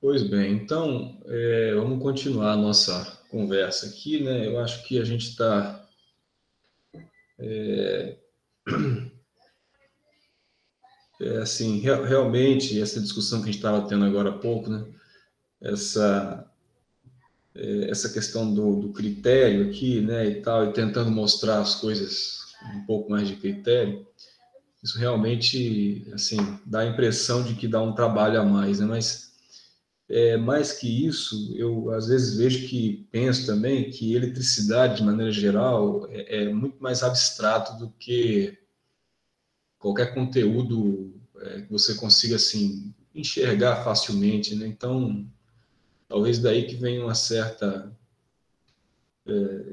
Pois bem, então vamos continuar a nossa conversa aqui, né? Eu acho que a gente está assim, realmente essa discussão que a gente estava tendo agora há pouco, né? Essa essa questão do critério aqui, né? E tal, e tentando mostrar as coisas com um pouco mais de critério. Isso realmente, assim, dá a impressão de que dá um trabalho a mais, né? Mas mais que isso, eu às vezes vejo que penso também que eletricidade, de maneira geral, é muito mais abstrato do que qualquer conteúdo que você consiga assim enxergar facilmente, né? Então, talvez daí que venha uma certa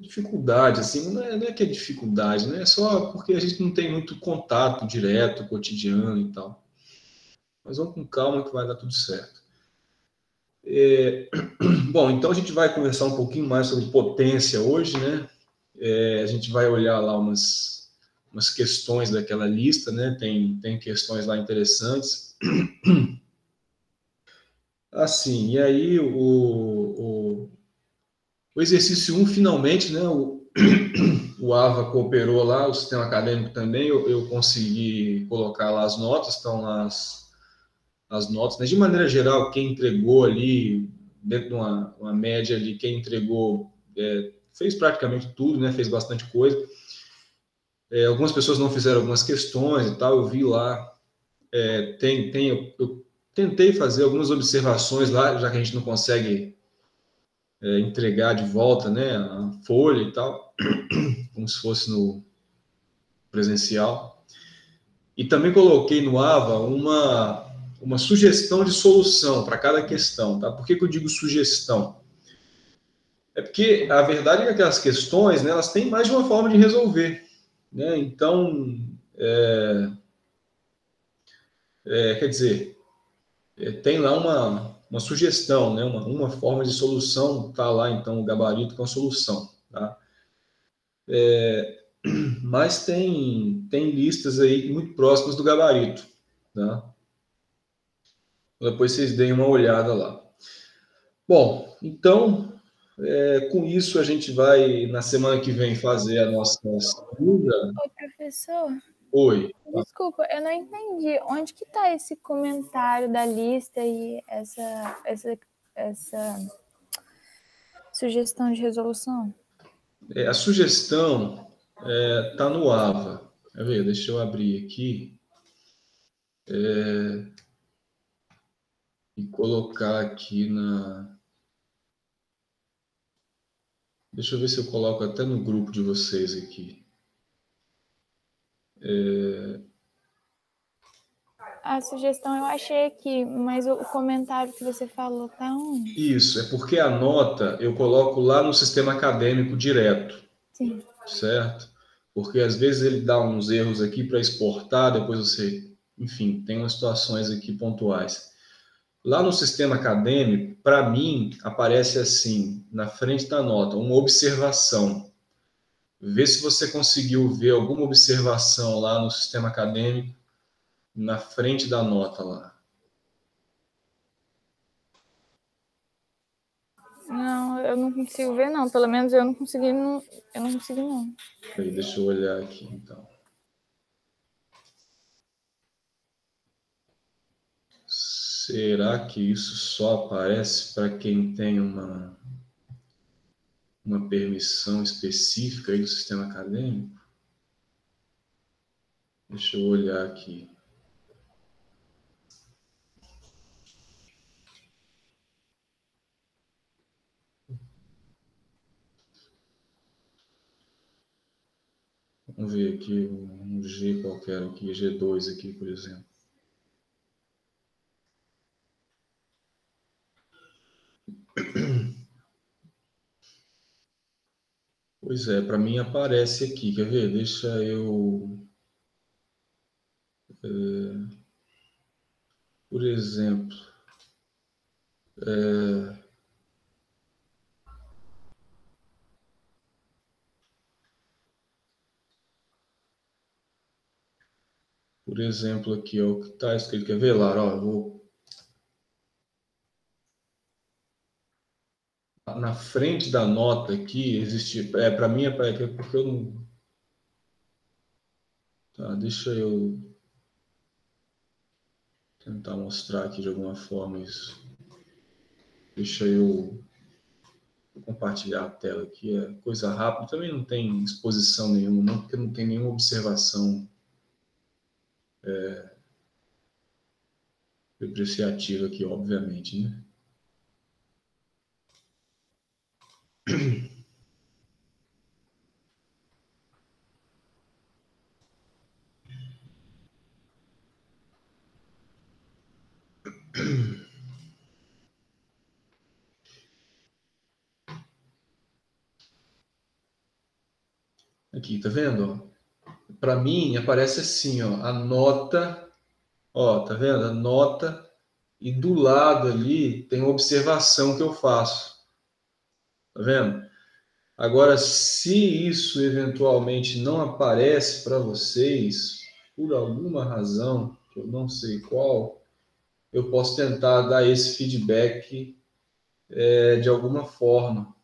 dificuldade, assim, não é que é dificuldade, né? É só porque a gente não tem muito contato direto, cotidiano e tal. Mas vamos com calma que vai dar tudo certo. Bom, então a gente vai conversar um pouquinho mais sobre potência hoje, né? A gente vai olhar lá umas questões daquela lista, né? Tem questões lá interessantes. Assim, e aí o exercício um finalmente, né? O AVA cooperou lá, o sistema acadêmico também, eu consegui colocar lá as notas, estão lá as notas, mas de maneira geral, quem entregou ali, dentro de uma média ali, quem entregou fez praticamente tudo, né? Fez bastante coisa. Algumas pessoas não fizeram algumas questões e tal, eu vi lá, eu tentei fazer algumas observações lá, já que a gente não consegue entregar de volta, né, a folha e tal, como se fosse no presencial. E também coloquei no AVA uma sugestão de solução para cada questão, tá? Por que que eu digo sugestão? É porque a verdade é que aquelas questões, né, elas têm mais de uma forma de resolver, né? Então, quer dizer, tem lá uma sugestão, né? Uma forma de solução, está lá então o gabarito com a solução. Tá? Mas tem listas aí muito próximas do gabarito. Tá? Depois vocês deem uma olhada lá. Bom, então, com isso a gente vai, na semana que vem, fazer a nossa segunda. Ô, professor, Oi. desculpa, eu não entendi. Onde que tá esse comentário da lista e essa sugestão de resolução? A sugestão está no AVA. Quer ver? Deixa eu abrir aqui e colocar aqui na. Deixa eu ver se eu coloco até no grupo de vocês aqui. A sugestão eu achei aqui, mas o comentário que você falou tá onde? Isso, é porque a nota eu coloco lá no sistema acadêmico direto, Sim. certo? Porque às vezes ele dá uns erros aqui para exportar, depois você, enfim, tem umas situações aqui pontuais. Lá no sistema acadêmico, para mim, aparece assim, na frente da nota, uma observação. Vê se você conseguiu ver alguma observação lá no sistema acadêmico, na frente da nota lá. Não, eu não consigo ver, não. Pelo menos eu não consegui, não. Eu não consegui, não. Peraí, deixa eu olhar aqui, então. Será que isso só aparece para quem tem uma permissão específica aí do sistema acadêmico? Deixa eu olhar aqui. Vamos ver aqui um G qualquer aqui, G2 aqui, por exemplo. Pois é, para mim aparece aqui, quer ver? Deixa eu, por exemplo, aqui, ó, o que está escrito, quer ver, Lara? Ó, na frente da nota aqui, existe, para mim, porque eu não... Tá, deixa eu tentar mostrar aqui de alguma forma isso. Deixa eu compartilhar a tela aqui, é coisa rápida, também não tem exposição nenhuma, não, porque não tem nenhuma observação depreciativa aqui, obviamente, né? Aqui, tá vendo? Para mim, aparece assim, ó, a nota, ó, tá vendo? A nota, e do lado ali tem uma observação que eu faço, tá vendo? Agora, se isso eventualmente não aparece para vocês, por alguma razão, que eu não sei qual, eu posso tentar dar esse feedback de alguma forma.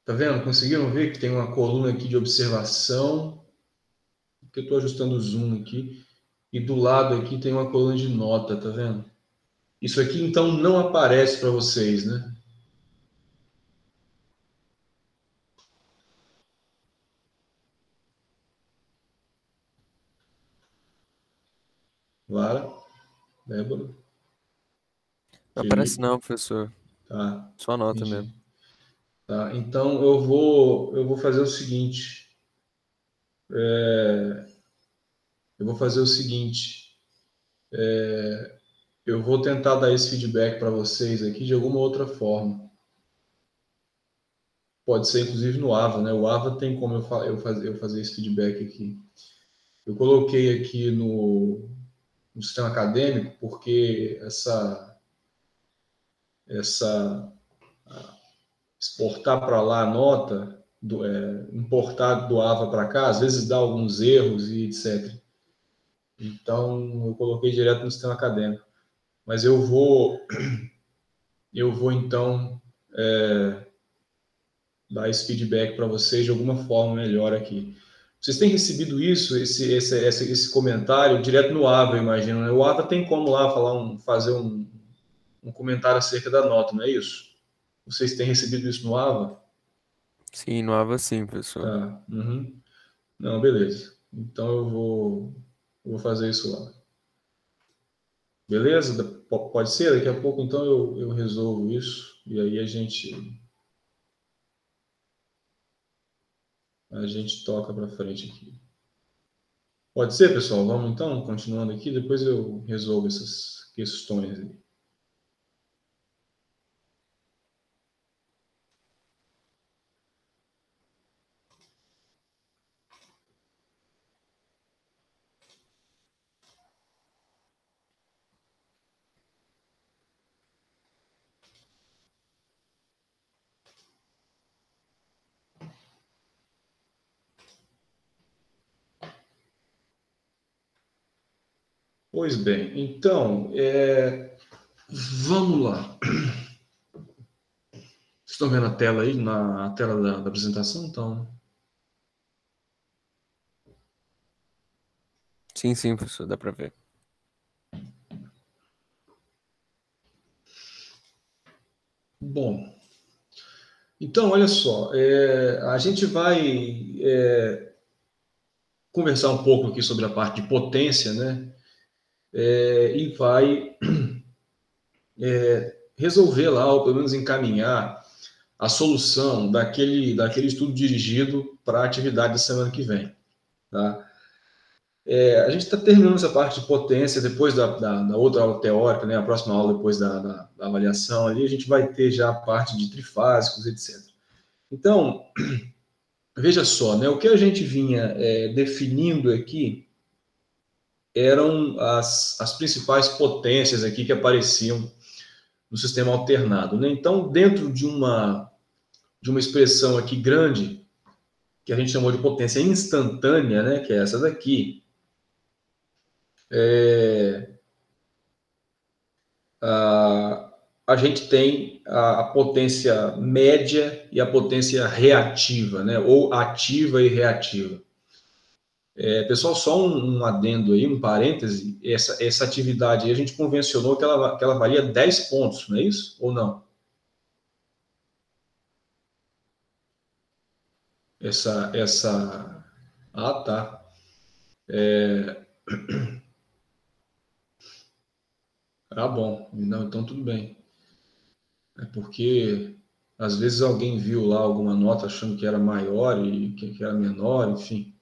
Tá vendo? Conseguiram ver que tem uma coluna aqui de observação, que eu estou ajustando o zoom aqui, e do lado aqui tem uma coluna de nota, tá vendo? Isso aqui então não aparece para vocês, né? Lara, Débora, Não aparece Felipe, não, professor. tá? Só nota Entendi. mesmo. Tá, então eu vou fazer o seguinte. Eu vou fazer o seguinte. Eu vou tentar dar esse feedback para vocês aqui de alguma outra forma. Pode ser inclusive no AVA, né? O AVA tem como eu fazer esse feedback aqui. Eu coloquei aqui no sistema acadêmico porque essa exportar para lá a nota, importar do AVA para cá, às vezes dá alguns erros e etc. Então, eu coloquei direto no sistema acadêmico. Mas eu vou então dar esse feedback para vocês de alguma forma melhor aqui. Vocês têm recebido isso, esse comentário direto no AVA, eu imagino, né? O AVA tem como lá fazer um comentário acerca da nota, não é isso? Vocês têm recebido isso no AVA? Sim, no AVA sim, professor. Tá. Uhum. Não, beleza. Então eu vou fazer isso lá. Beleza? Pode ser? Daqui a pouco então eu resolvo isso e aí a gente toca para frente aqui. Pode ser, pessoal? Vamos então, continuando aqui, depois eu resolvo essas questões aí. Pois bem, então, vamos lá. Vocês estão vendo a tela aí, na tela da apresentação? Então, Sim, sim, professor, dá pra ver. bom, então, olha só, a gente vai conversar um pouco aqui sobre a parte de potência, né? E vai resolver lá, ou pelo menos encaminhar a solução daquele estudo dirigido para a atividade da semana que vem. Tá? A gente está terminando essa parte de potência, depois da outra aula teórica, né? A próxima aula, depois da avaliação, ali a gente vai ter já a parte de trifásicos, etc. Então, veja só, né? O que a gente vinha definindo aqui eram as principais potências aqui que apareciam no sistema alternado. Né? Então, dentro de uma expressão aqui grande, que a gente chamou de potência instantânea, né, que é essa daqui, a gente tem a potência média e a potência reativa, né? Ou ativa e reativa. Pessoal, só um adendo aí, um parêntese, essa atividade aí a gente convencionou que ela valia 10 pontos, não é isso? Ou não? Ah, tá. Ah, bom. Não, então tudo bem. É porque às vezes alguém viu lá alguma nota achando que era maior e que era menor, enfim.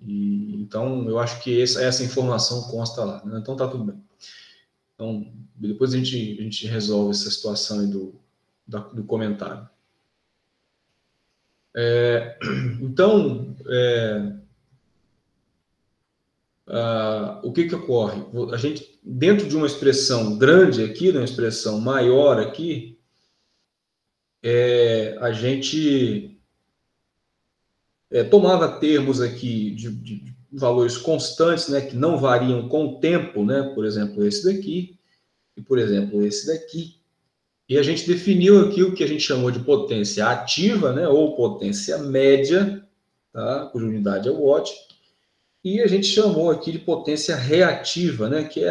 Então eu acho que essa informação consta lá, né? Então tá tudo bem. Então depois a gente resolve essa situação aí do comentário. Então, o que ocorre? A gente, dentro de uma expressão grande aqui, uma expressão maior aqui, a gente tomava termos aqui de valores constantes, né, que não variam com o tempo, né, por exemplo, esse daqui, e por exemplo, esse daqui. E a gente definiu aqui o que a gente chamou de potência ativa, né, ou potência média, tá, cuja unidade é o watt, e a gente chamou aqui de potência reativa, né, que é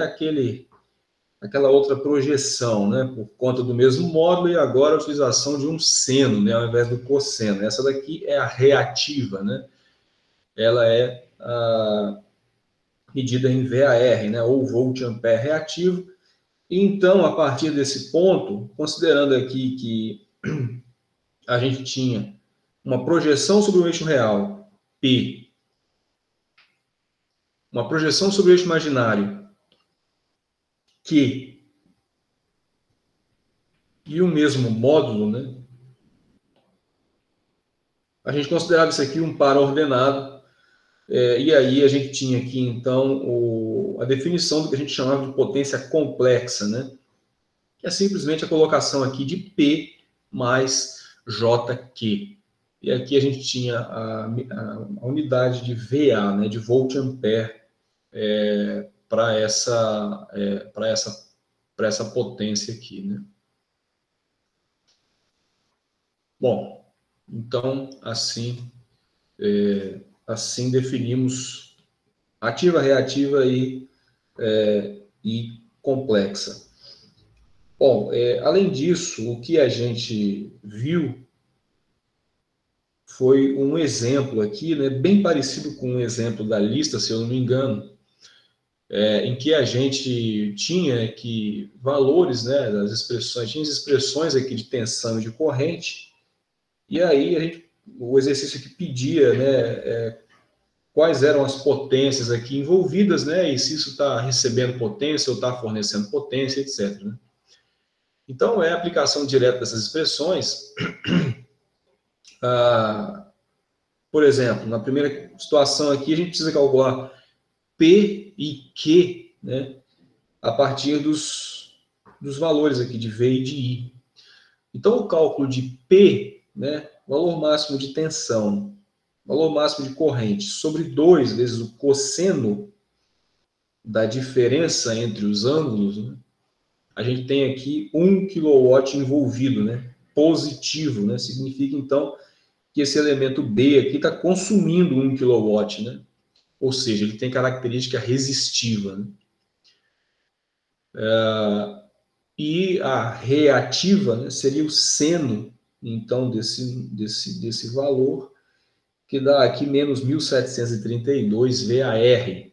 aquela outra projeção, né, por conta do mesmo módulo e agora a utilização de um seno, né, ao invés do cosseno. Essa daqui é a reativa, né? Ela é medida em VAR, né, ou volt-ampere reativo. E então, a partir desse ponto, considerando aqui que a gente tinha uma projeção sobre o eixo real, P, uma projeção sobre o eixo imaginário, Q, e o mesmo módulo, né, a gente considerava isso aqui um par ordenado, e aí a gente tinha aqui, então, a definição do que a gente chamava de potência complexa, né, que é simplesmente a colocação aqui de P mais JQ. E aqui a gente tinha a unidade de VA, né, de volt-ampere, para essa potência aqui, né? Bom, então assim definimos ativa, reativa e complexa. Bom, além disso, o que a gente viu foi um exemplo aqui, né, bem parecido com um exemplo da lista, se eu não me engano, em que a gente tinha que valores, né, das expressões, tinha as expressões aqui de tensão e de corrente, e aí o exercício aqui pedia, né, quais eram as potências aqui envolvidas, né, e se isso está recebendo potência ou está fornecendo potência, etc. Né? Então, a aplicação direta dessas expressões. Por exemplo, na primeira situação aqui, a gente precisa calcular P e Q, né, a partir dos valores aqui de V e de I. Então, o cálculo de P, né, valor máximo de tensão, valor máximo de corrente, sobre 2 vezes o cosseno da diferença entre os ângulos, né, a gente tem aqui 1 kW envolvido, né, positivo, né, significa, então, que esse elemento B aqui está consumindo 1 kW, né? Ou seja, ele tem característica resistiva. Né? E a reativa, né, seria o seno, então, desse valor, que dá aqui menos 1732 VAR.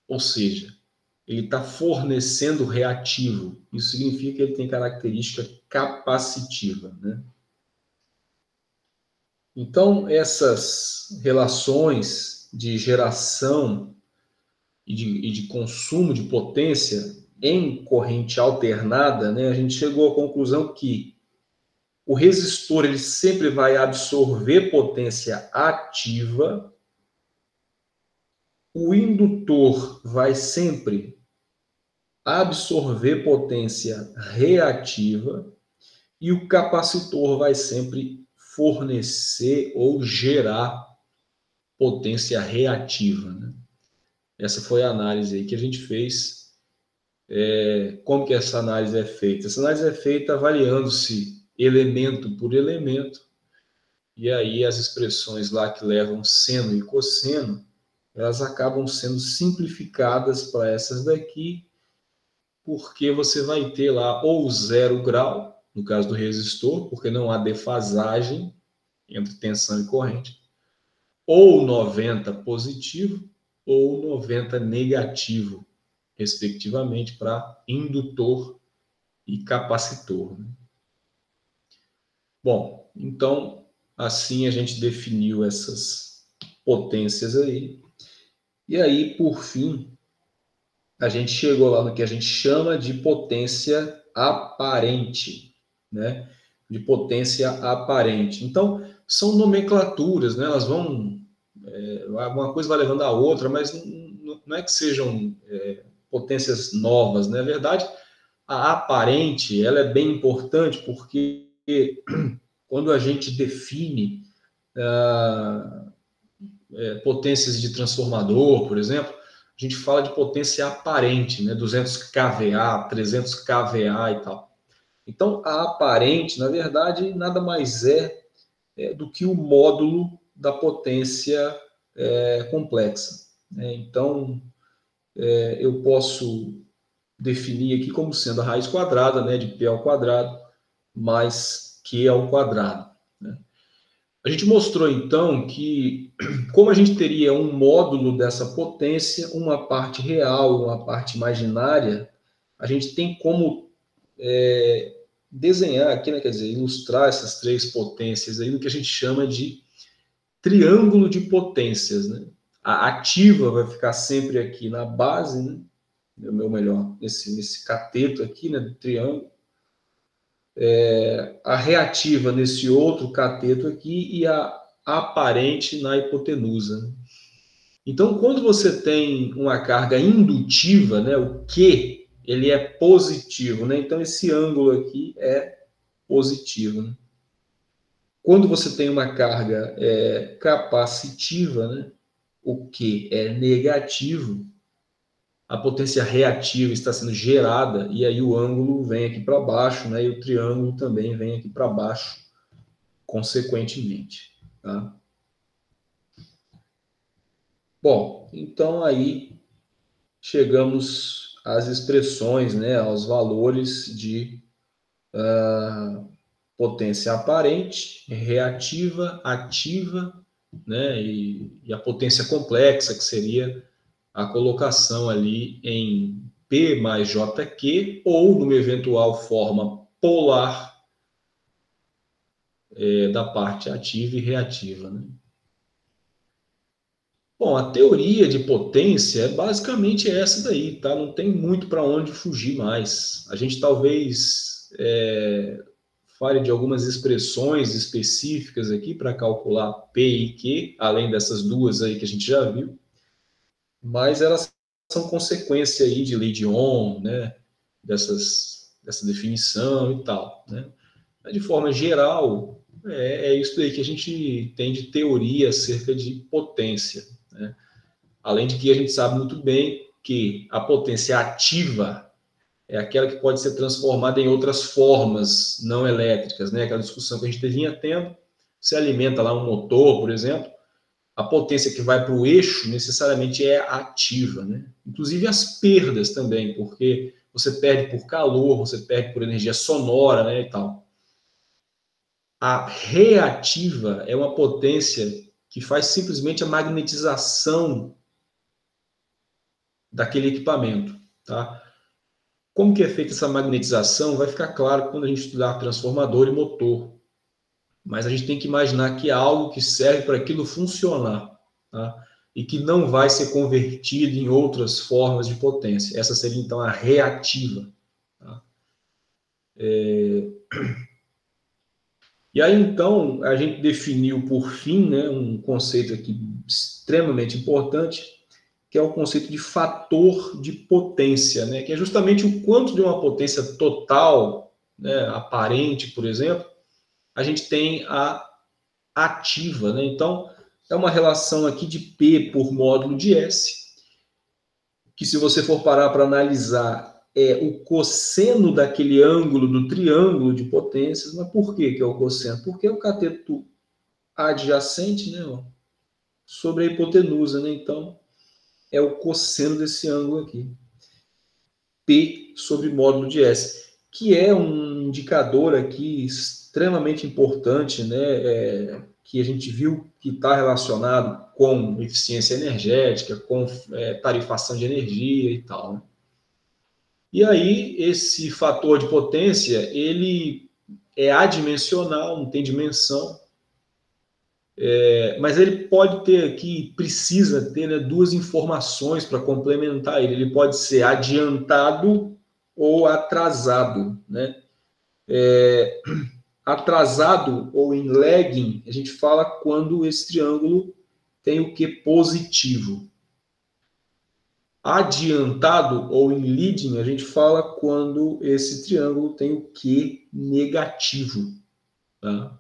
Ou seja, ele está fornecendo reativo. Isso significa que ele tem característica capacitiva. Né? Então, essas relações de geração e de consumo de potência em corrente alternada, né, a gente chegou à conclusão que o resistor ele sempre vai absorver potência ativa, o indutor vai sempre absorver potência reativa e o capacitor vai sempre fornecer ou gerar potência reativa. Né? Essa foi a análise aí que a gente fez Como que essa análise é feita? Essa análise é feita avaliando-se elemento por elemento, e aí as expressões lá que levam seno e cosseno, elas acabam sendo simplificadas para essas daqui, porque você vai ter lá ou 0 grau, no caso do resistor, porque não há defasagem entre tensão e corrente, ou 90 positivo, ou 90 negativo, respectivamente, para indutor e capacitor. Bom, então, assim a gente definiu essas potências aí. E aí, por fim, a gente chegou lá no que a gente chama de potência aparente, né? De potência aparente. Então, são nomenclaturas, né? Elas vão... uma coisa vai levando a outra, mas não é que sejam potências novas, né? Na verdade, a aparente, ela é bem importante porque quando a gente define potências de transformador, por exemplo, a gente fala de potência aparente, né? 200 kVA, 300 kVA e tal. Então, a aparente, na verdade, nada mais do que o módulo da potência complexa. Né? Então, eu posso definir aqui como sendo a raiz quadrada, né, de P ao quadrado, mais Q ao quadrado. Né? A gente mostrou, então, que como a gente teria um módulo dessa potência, uma parte real, uma parte imaginária, a gente tem como desenhar aqui, né, quer dizer, ilustrar essas três potências aí no que a gente chama de triângulo de potências. Né? A ativa vai ficar sempre aqui na base, né? Ou melhor, nesse cateto aqui, né, do triângulo. A reativa nesse outro cateto aqui e a aparente na hipotenusa. Então, quando você tem uma carga indutiva, né, o Q, ele é positivo, né? Então, esse ângulo aqui é positivo. Né? Quando você tem uma carga capacitiva, né, o Q é negativo, a potência reativa está sendo gerada, e aí o ângulo vem aqui para baixo, né, e o triângulo também vem aqui para baixo, consequentemente. Tá? Bom, então aí chegamos às expressões, né, aos valores de potência aparente, reativa, ativa, né, e a potência complexa, que seria a colocação ali em P mais JQ, ou numa eventual forma polar da parte ativa e reativa. Né? Bom, a teoria de potência é basicamente essa daí, tá? Não tem muito para onde fugir mais. A gente talvez fale de algumas expressões específicas aqui para calcular P e Q, além dessas duas aí que a gente já viu, mas elas são consequência aí de lei de Ohm, né? Dessa definição e tal, né? De forma geral, é isso aí que a gente tem de teoria acerca de potência. Né? Além de que a gente sabe muito bem que a potência ativa é aquela que pode ser transformada em outras formas não elétricas, né? Aquela discussão que a gente vinha tendo, se alimenta lá um motor, por exemplo, a potência que vai para o eixo necessariamente é ativa, né? Inclusive as perdas também, porque você perde por calor, você perde por energia sonora, né, e tal. A reativa é uma potência que faz simplesmente a magnetização daquele equipamento, tá? Como que é feita essa magnetização vai ficar claro quando a gente estudar transformador e motor. Mas a gente tem que imaginar que é algo que serve para aquilo funcionar, tá? E que não vai ser convertido em outras formas de potência. Essa seria, então, a reativa. Tá? E aí, então, a gente definiu, por fim, né, um conceito aqui extremamente importante, que é o conceito de fator de potência, né, que é justamente o quanto de uma potência total, né, aparente, por exemplo, a gente tem a ativa. Né? Então, é uma relação aqui de P por módulo de S, que se você for parar para analisar, é o cosseno daquele ângulo do triângulo de potências. Mas por que é o cosseno? Porque é o cateto adjacente, né, ó, sobre a hipotenusa, né? Então, é o cosseno desse ângulo aqui. P sobre módulo de S, que é um indicador aqui extremamente importante, né, que a gente viu que está relacionado com eficiência energética, com tarifação de energia e tal, né? E aí, esse fator de potência, ele é adimensional, não tem dimensão, mas ele pode ter aqui, precisa ter, né, duas informações para complementar ele. Ele pode ser adiantado ou atrasado, né? Atrasado ou em lagging, a gente fala quando esse triângulo tem o Q positivo. Adiantado ou em leading, a gente fala quando esse triângulo tem o Q negativo. Tá?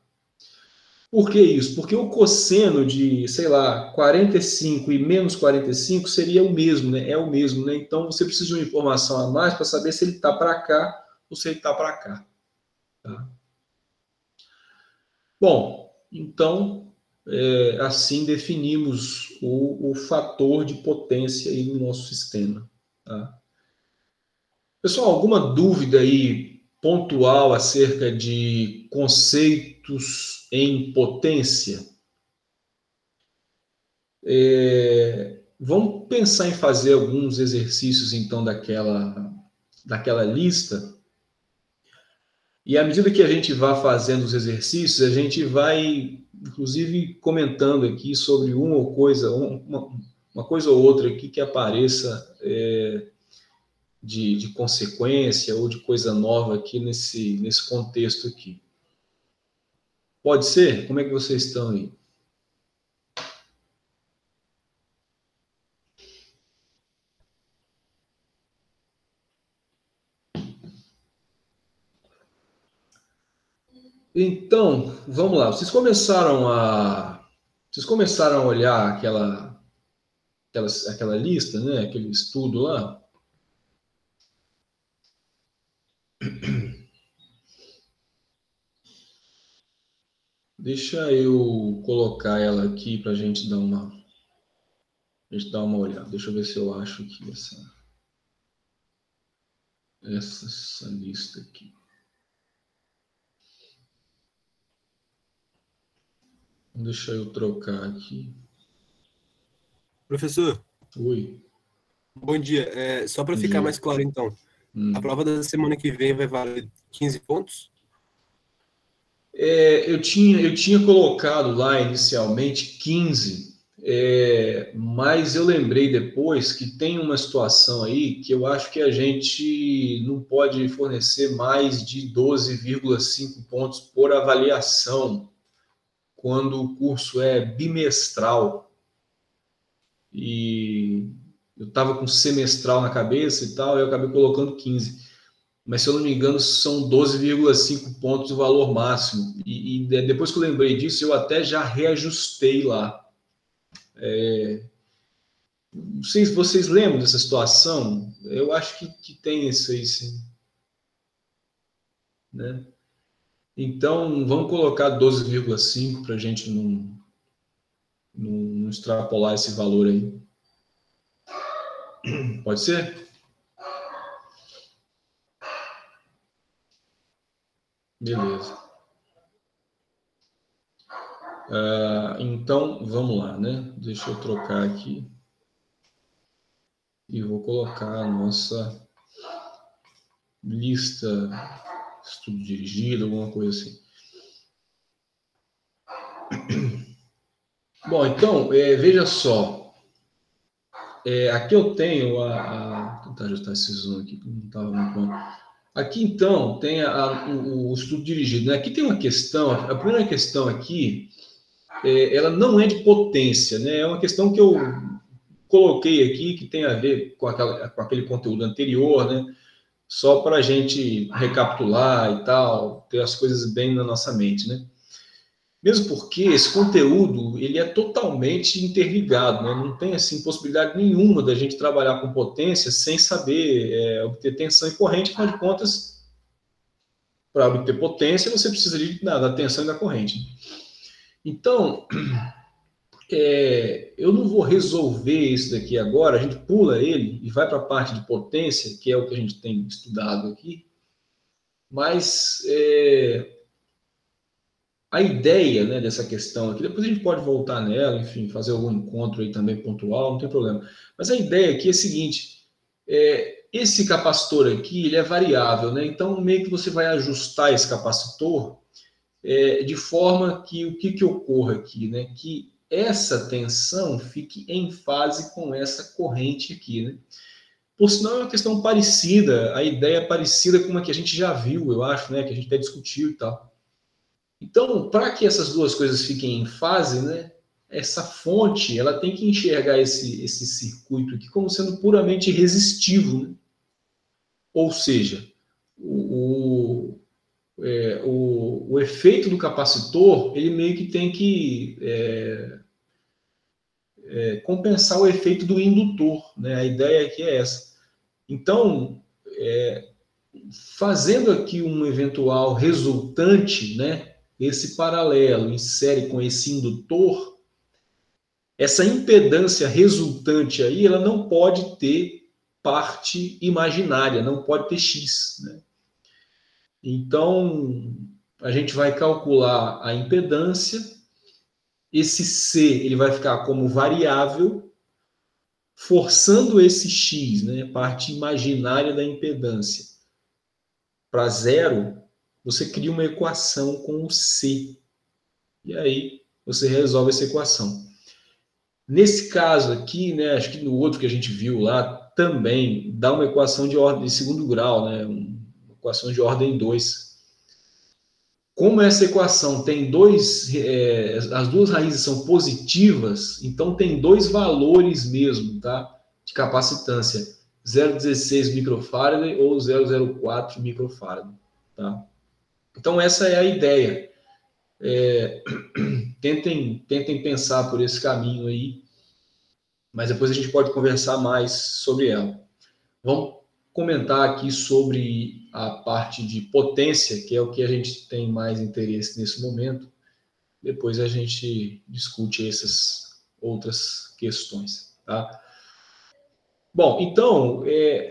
Por que isso? Porque o cosseno de, sei lá, 45 e menos 45 seria o mesmo, né? É o mesmo, né? Então você precisa de uma informação a mais para saber se ele está para cá ou se ele está para cá. Tá? Bom, então assim definimos o fator de potência aí no nosso sistema. Tá? Pessoal, alguma dúvida aí pontual acerca de conceitos em potência? Vamos pensar em fazer alguns exercícios, então, daquela lista. E à medida que a gente vai fazendo os exercícios, a gente vai, inclusive, comentando aqui sobre uma coisa ou outra aqui que apareça de consequência ou de coisa nova aqui nesse contexto aqui. Pode ser? Como é que vocês estão aí? Então, vamos lá. Vocês começaram a olhar aquela lista, né? Aquele estudo lá? Deixa eu colocar ela aqui para a gente dar uma olhada. Deixa eu ver se eu acho aqui essa lista aqui. Deixa eu trocar aqui. Professor. Oi. Bom dia. Só para ficar mais claro, então. A prova da semana que vem vai valer 15 pontos? Eu tinha colocado lá inicialmente 15, mas eu lembrei depois que tem uma situação aí que eu acho que a gente não pode fornecer mais de 12,5 pontos por avaliação quando o curso é bimestral. E eu estava com semestral na cabeça e tal, e eu acabei colocando 15. Mas, se eu não me engano, são 12,5 pontos o valor máximo. E depois que eu lembrei disso, eu até já reajustei lá. Não sei se vocês lembram dessa situação. Eu acho que tem isso aí, sim. Né? Então, vamos colocar 12,5 para a gente não extrapolar esse valor aí. Pode ser? Beleza. Então, vamos lá, né? Deixa eu trocar aqui. E vou colocar a nossa lista, estudo dirigido, alguma coisa assim. Bom, então, veja só. Aqui eu tenho Vou tentar ajustar esse zoom aqui, que não estava muito bom. Aqui, então, tem o estudo dirigido. Né? Aqui tem uma questão, a primeira questão aqui, ela não é de potência, né? É uma questão que eu coloquei aqui, que tem a ver com aquele conteúdo anterior, né? Só para a gente recapitular e tal, ter as coisas bem na nossa mente, né? Mesmo porque esse conteúdo ele é totalmente interligado, né? Não tem assim possibilidade nenhuma da gente trabalhar com potência sem saber obter tensão e corrente. Afinal de contas, para obter potência você precisa da tensão e da corrente. Então, eu não vou resolver isso daqui agora. A gente pula ele e vai para a parte de potência, que é o que a gente tem estudado aqui. Mas a ideia, né, dessa questão aqui, depois a gente pode voltar nela, enfim, fazer algum encontro aí também pontual, não tem problema. Mas a ideia aqui é a seguinte, esse capacitor aqui, ele é variável, né? Então, meio que você vai ajustar esse capacitor de forma que o que ocorra aqui, né? Que essa tensão fique em fase com essa corrente aqui, né? Por sinal, é uma questão parecida, a ideia é parecida com uma que a gente já viu, eu acho, né? Que a gente até discutiu e tal. Então, para que essas duas coisas fiquem em fase, né, essa fonte ela tem que enxergar esse circuito aqui como sendo puramente resistivo. Né? Ou seja, o efeito do capacitor ele meio que tem que compensar o efeito do indutor. Né? A ideia aqui é essa. Então, fazendo aqui um eventual resultante, né, esse paralelo em série com esse indutor, essa impedância resultante aí, ela não pode ter parte imaginária, não pode ter X. Né? Então, a gente vai calcular a impedância, esse C ele vai ficar como variável, forçando esse X, né, parte imaginária da impedância, para zero, você cria uma equação com o C. E aí você resolve essa equação. Nesse caso aqui, né, acho que no outro que a gente viu lá, também dá uma equação de ordem de segundo grau, né, uma equação de ordem 2. Como essa equação tem as duas raízes são positivas, então tem dois valores mesmo, tá, de capacitância, 0,16 microfarad ou 0,04 microfarad, tá? Então essa é a ideia. Tentem pensar por esse caminho aí, mas depois a gente pode conversar mais sobre ela. Vamos comentar aqui sobre a parte de potência, que é o que a gente tem mais interesse nesse momento. Depois a gente discute essas outras questões, tá? Bom, então,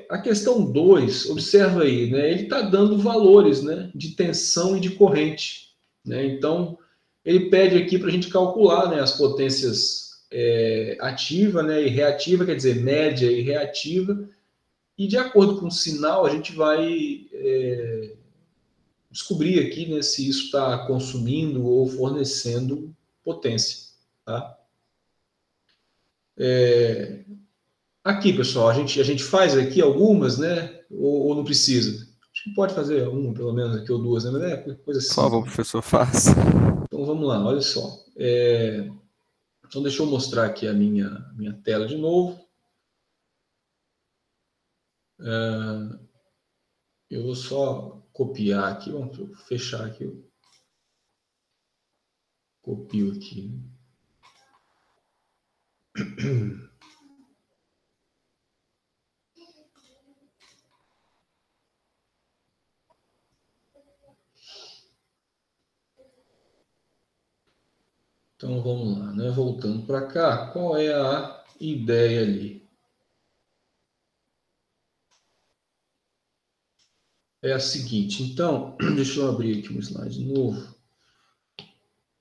a questão 2, observa aí, né? Ele está dando valores, né, de tensão e de corrente. Né? Então, ele pede aqui para a gente calcular, né, as potências ativa, né, e reativa, quer dizer, média e reativa, e de acordo com o sinal, a gente vai descobrir aqui, né, se isso está consumindo ou fornecendo potência. Tá? Aqui, pessoal, a gente faz aqui algumas, né, ou não precisa? Acho que pode fazer uma, pelo menos, aqui, ou duas, né, mas é coisa Por favor, simples. professor, faça. Então, vamos lá, olha só. Então, deixa eu mostrar aqui a minha tela de novo. Eu vou só copiar aqui, vamos fechar aqui. Eu copio aqui. Então vamos lá, né? Voltando para cá, qual é a ideia ali? É a seguinte, então, deixa eu abrir aqui um slide novo.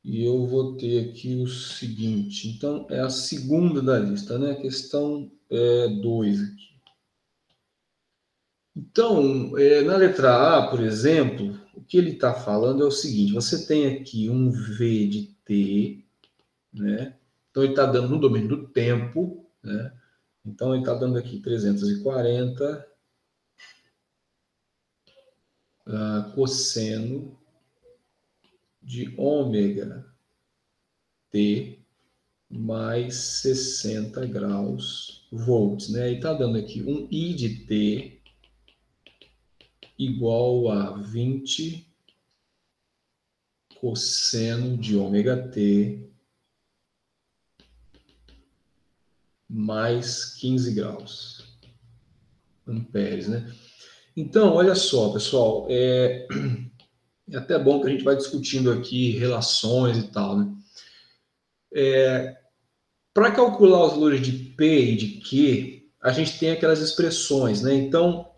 E eu vou ter aqui o seguinte, então é a segunda da lista, né? Questão 2 aqui. Então, na letra A, por exemplo, o que ele está falando é o seguinte, você tem aqui um V de T, né? Então ele está dando no domínio do tempo, né? Então ele está dando aqui 340 cosseno de ômega T mais 60 graus volts, né? E está dando aqui um I de T igual a 20 cosseno de ômega t mais 15 graus amperes, né? Então, olha só, pessoal, é até bom que a gente vai discutindo aqui relações e tal, né? Para calcular os valores de P e de Q, a gente tem aquelas expressões, né? Então,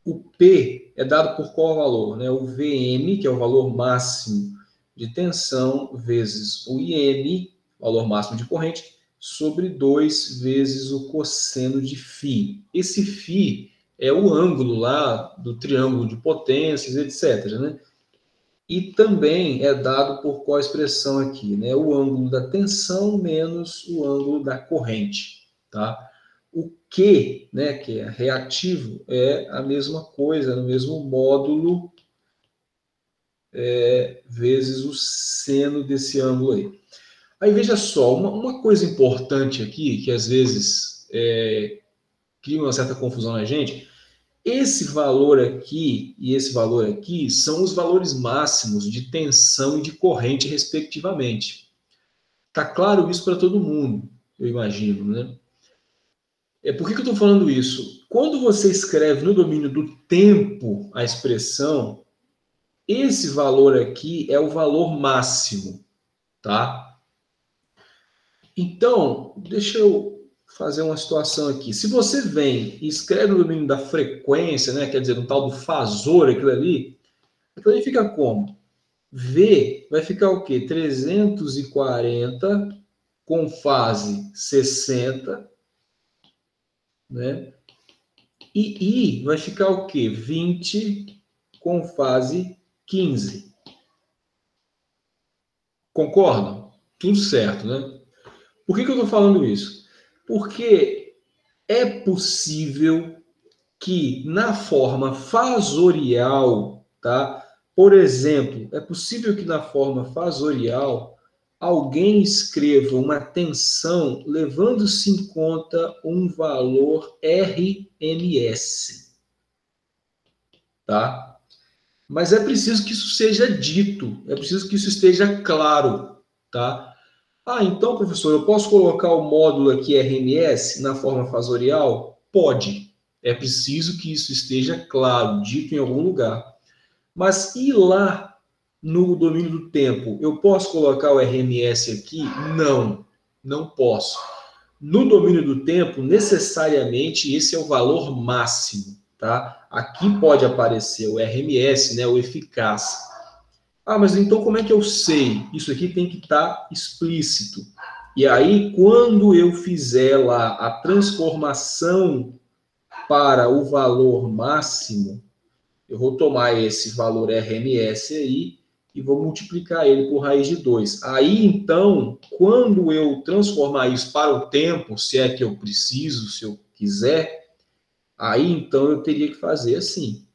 o P é dado por qual valor, né? O Vm, que é o valor máximo de tensão, vezes o Im, valor máximo de corrente, sobre 2 vezes o cosseno de φ. Esse φ é o ângulo lá do triângulo de potências, etc., né? E também é dado por qual expressão aqui, né? O ângulo da tensão menos o ângulo da corrente, tá? O Q, né, que é reativo, é a mesma coisa, no mesmo módulo, vezes o seno desse ângulo aí. Aí veja só, uma coisa importante aqui, que às vezes cria uma certa confusão na gente, esse valor aqui e esse valor aqui são os valores máximos de tensão e de corrente, respectivamente. Tá claro isso para todo mundo, eu imagino, né? Por que eu estou falando isso? Quando você escreve no domínio do tempo a expressão, esse valor aqui é o valor máximo, tá? Então, deixa eu fazer uma situação aqui. Se você vem e escreve no domínio da frequência, né, quer dizer, no tal do fasor, aquilo ali fica como? V vai ficar o quê? 340 com fase 60, né? E I vai ficar o quê? 20 com fase 15. Concordam? Tudo certo, né? Por que eu estou falando isso? Porque é possível que na forma fasorial, tá? Por exemplo, é possível que na forma fasorial alguém escreva uma tensão levando-se em conta um valor RMS, tá? Mas é preciso que isso seja dito, é preciso que isso esteja claro, tá? Ah, então, professor, eu posso colocar o módulo aqui RMS na forma fasorial? Pode. É preciso que isso esteja claro, dito em algum lugar. Mas e lá no domínio do tempo? Eu posso colocar o RMS aqui? Não, não posso. No domínio do tempo, necessariamente esse é o valor máximo, tá? Aqui pode aparecer o RMS, né, o eficaz. Ah, mas então como é que eu sei? Isso aqui tem que estar explícito. E aí, quando eu fizer lá a transformação para o valor máximo, eu vou tomar esse valor RMS aí e vou multiplicar ele por raiz de 2. Aí, então, quando eu transformar isso para o tempo, se é que eu preciso, se eu quiser, aí, então, eu teria que fazer assim.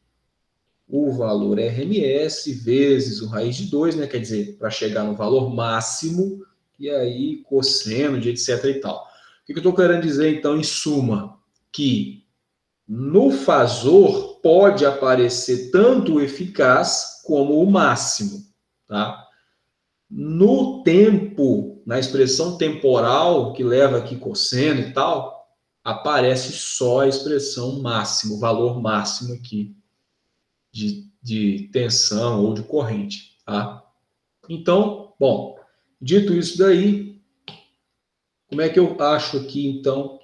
O valor RMS vezes o raiz de 2, né? Quer dizer, para chegar no valor máximo, e aí cosseno de etc e tal. O que eu estou querendo dizer, então, em suma? Que no fasor pode aparecer tanto o eficaz como o máximo, tá? No tempo, na expressão temporal, que leva aqui cosseno e tal, aparece só a expressão máximo, o valor máximo aqui de tensão ou de corrente, tá? Então, bom, dito isso daí, como é que eu acho aqui, então,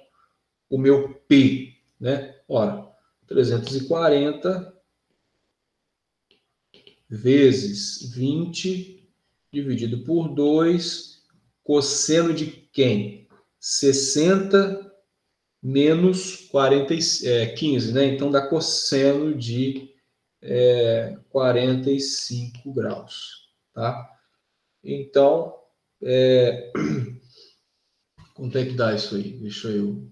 o meu P, né? Ora, 340 vezes 20 dividido por 2, cosseno de quem? 60 menos 15, né? Então dá cosseno de 45 graus, tá? Então, quanto é que dá isso aí? Deixa eu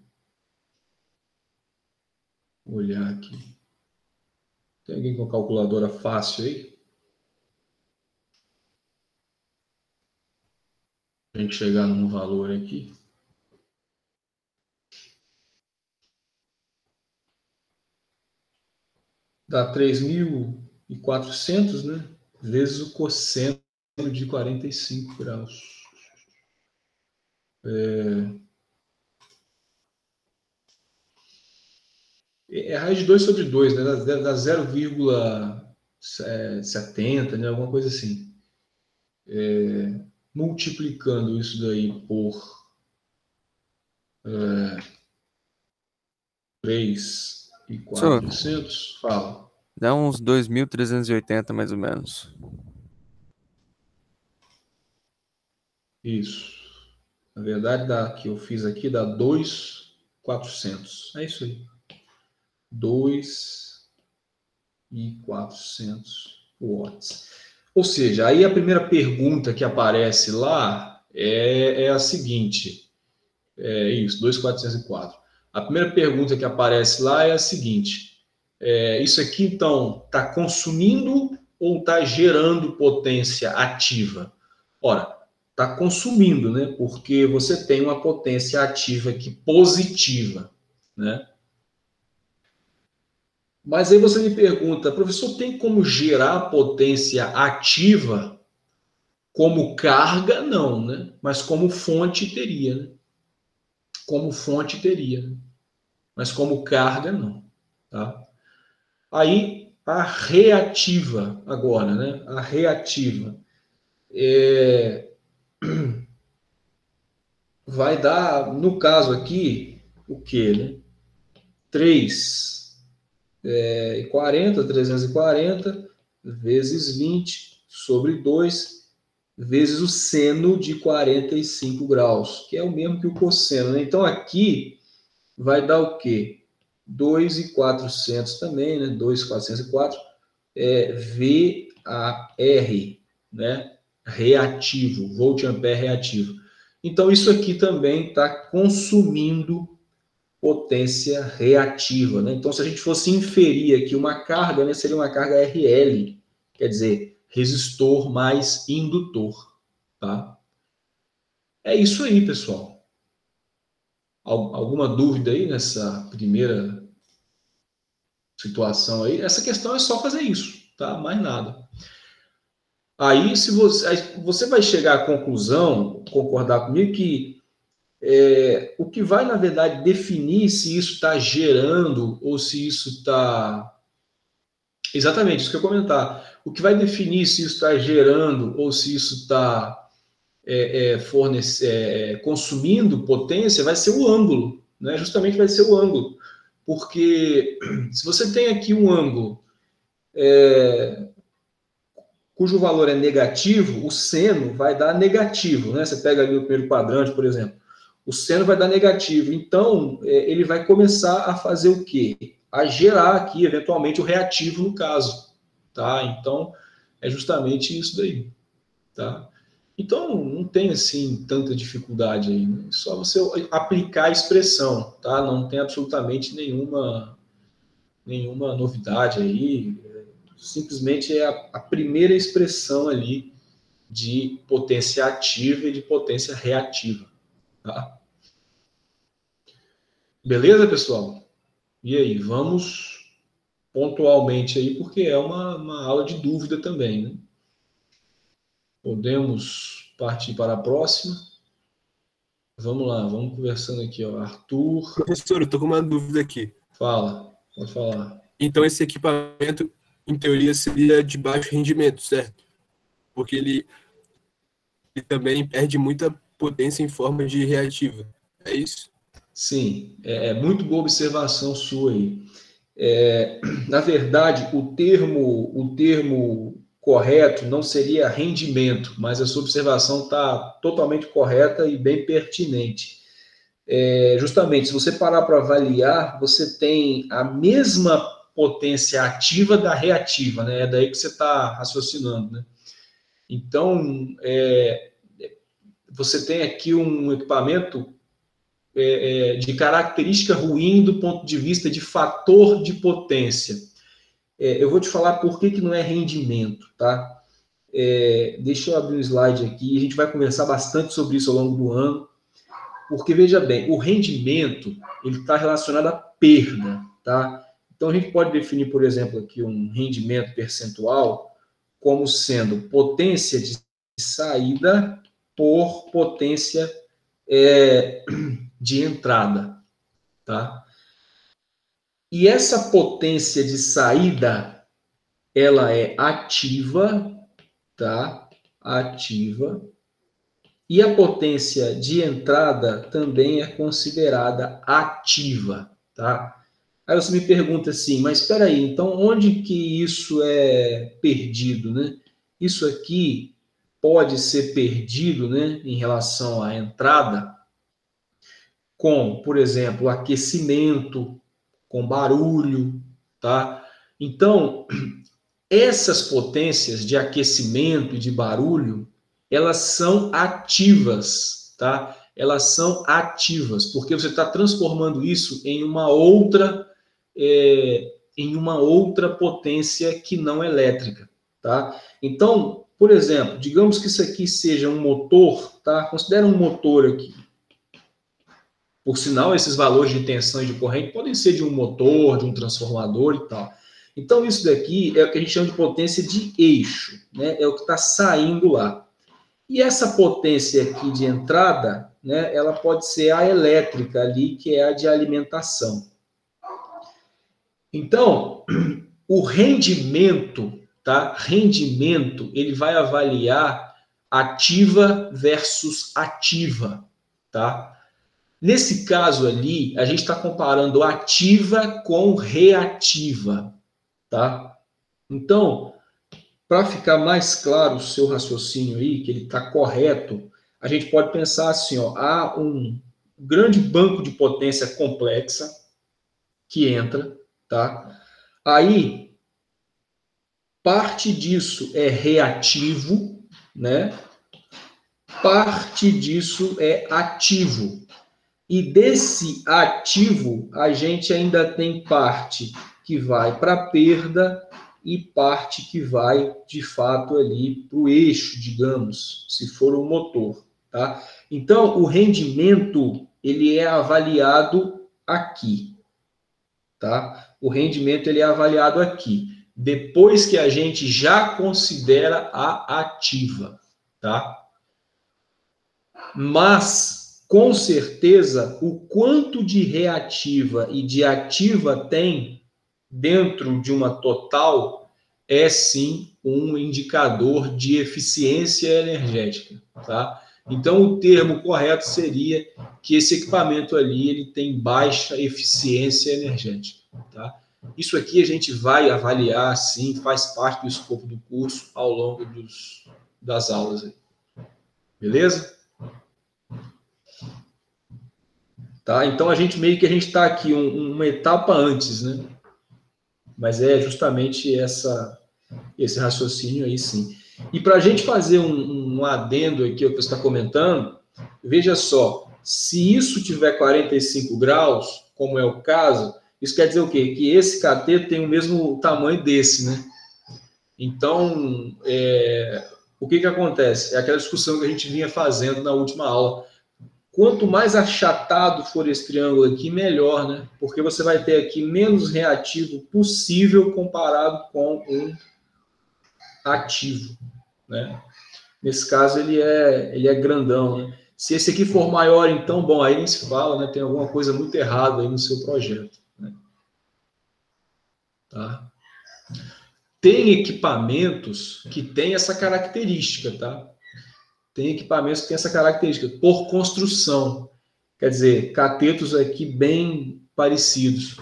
olhar aqui. Tem alguém com calculadora fácil aí? A gente chegar num valor aqui. Dá 3.400, né? Vezes o cosseno de 45 graus. É raiz de 2 sobre 2, né? Dá 0,70, né? Alguma coisa assim. Multiplicando isso daí por 3.400, fala. Dá uns 2.380, mais ou menos. Isso. Na verdade, que eu fiz aqui dá 2.400. É isso aí. 2.400 watts. Ou seja, aí a primeira pergunta que aparece lá é a seguinte. É isso, 2.404. A primeira pergunta que aparece lá é a seguinte. Isso aqui, então, está consumindo ou está gerando potência ativa? Ora, está consumindo, né? Porque você tem uma potência ativa aqui positiva, né? Mas aí você me pergunta, professor, tem como gerar potência ativa? Como carga, não, né? Mas como fonte, teria, né? Como fonte, teria, né? Mas como carga, não, tá? Aí, a reativa agora, né? A reativa vai dar, no caso aqui, o quê, né? 340 vezes 20 sobre 2 vezes o seno de 45 graus, que é o mesmo que o cosseno, né? Então, aqui vai dar o quê? 2.400 também, né? 2.404 VAR, né? Reativo, volt-ampere reativo. Então, isso aqui também está consumindo potência reativa, né? Então, se a gente fosse inferir aqui uma carga, né, seria uma carga RL, quer dizer, resistor mais indutor, tá? É isso aí, pessoal. Alguma dúvida aí nessa primeira situação aí? Essa questão é só fazer isso, tá? Mais nada. Aí, se você vai chegar à conclusão, concordar comigo, que o que vai, na verdade, definir se isso está gerando ou se isso está... Exatamente, isso que eu ia comentar. O que vai definir se isso está gerando ou se isso está consumindo potência vai ser o ângulo, né? Justamente vai ser o ângulo. Porque se você tem aqui um ângulo cujo valor é negativo, o seno vai dar negativo, né? Você pega ali o primeiro quadrante, por exemplo. O seno vai dar negativo. Então, ele vai começar a fazer o quê? A gerar aqui, eventualmente, o reativo no caso. Tá? Então, é justamente isso daí. Tá? Então, não tem, assim, tanta dificuldade aí. Né? Só você aplicar a expressão. Tá? Não tem absolutamente nenhuma novidade aí. Simplesmente é a primeira expressão ali de potência ativa e de potência reativa. Tá? Beleza, pessoal? E aí, vamos pontualmente aí, porque é uma aula de dúvida também, né? Podemos partir para a próxima? Vamos lá, vamos conversando aqui, ó. Arthur. Professor, eu tô com uma dúvida aqui. Fala, pode falar. Então, esse equipamento, em teoria, seria de baixo rendimento, certo? Porque ele também perde muita potência em forma de reativa. É isso? Sim, é muito boa observação sua aí. Na verdade, o termo correto não seria rendimento, mas a sua observação está totalmente correta e bem pertinente. Justamente, se você parar para avaliar, você tem a mesma potência ativa da reativa, né? É daí que você está raciocinando, né? Então, você tem aqui um equipamento de característica ruim do ponto de vista de fator de potência. Eu vou te falar por que não é rendimento, tá? Deixa eu abrir um slide aqui, a gente vai conversar bastante sobre isso ao longo do ano, porque, veja bem, o rendimento ele está relacionado à perda, tá? Então, a gente pode definir, por exemplo, aqui um rendimento percentual como sendo potência de saída por potência de entrada, tá? E essa potência de saída, ela é ativa, tá? Ativa. E a potência de entrada também é considerada ativa, tá? Aí você me pergunta assim, mas espera aí, então onde que isso é perdido, né? Isso aqui pode ser perdido, né, em relação à entrada com, por exemplo, aquecimento, com barulho, tá? Então, essas potências de aquecimento e de barulho, elas são ativas, tá? Elas são ativas, porque você está transformando isso em uma outra potência que não elétrica, tá? Então, por exemplo, digamos que isso aqui seja um motor, tá? Considera um motor aqui. Por sinal, esses valores de tensão e de corrente podem ser de um motor, de um transformador e tal. Então, isso daqui é o que a gente chama de potência de eixo, né? É o que está saindo lá. E essa potência aqui de entrada, né, ela pode ser a elétrica ali, que é a de alimentação. Então, o rendimento, tá? Rendimento, ele vai avaliar ativa versus ativa, tá? Nesse caso ali, a gente está comparando ativa com reativa, tá? Então, para ficar mais claro o seu raciocínio aí, que ele está correto, a gente pode pensar assim, ó, há um grande banco de potência complexa que entra, tá? Aí, parte disso é reativo, né? Parte disso é ativo. E desse ativo, a gente ainda tem parte que vai para a perda e parte que vai, de fato, ali para o eixo, digamos, se for o motor, tá? Então, o rendimento, ele é avaliado aqui, tá? O rendimento, ele é avaliado aqui, depois que a gente já considera a ativa, tá? Mas, com certeza, o quanto de reativa e de ativa tem dentro de uma total é sim um indicador de eficiência energética, tá? Então, o termo correto seria que esse equipamento ali ele tem baixa eficiência energética, tá? Isso aqui a gente vai avaliar, sim, faz parte do escopo do curso ao longo das aulas aí. Beleza? Tá? Então, a gente está aqui uma etapa antes, né? Mas é justamente esse raciocínio aí, sim. E para a gente fazer um adendo aqui ao que você está comentando, veja só, se isso tiver 45 graus, como é o caso, isso quer dizer o quê? Que esse cateto tem o mesmo tamanho desse, né? Então, o que acontece? É aquela discussão que a gente vinha fazendo na última aula. Quanto mais achatado for esse triângulo aqui, melhor, né? Porque você vai ter aqui menos reativo possível comparado com um ativo, né? Nesse caso, ele é grandão, né? Se esse aqui for maior, então, bom, aí nem se fala, né? Tem alguma coisa muito errada aí no seu projeto, né? Tá? Tem equipamentos que têm essa característica, tá? Tem equipamentos que têm essa característica por construção. Quer dizer, catetos aqui bem parecidos.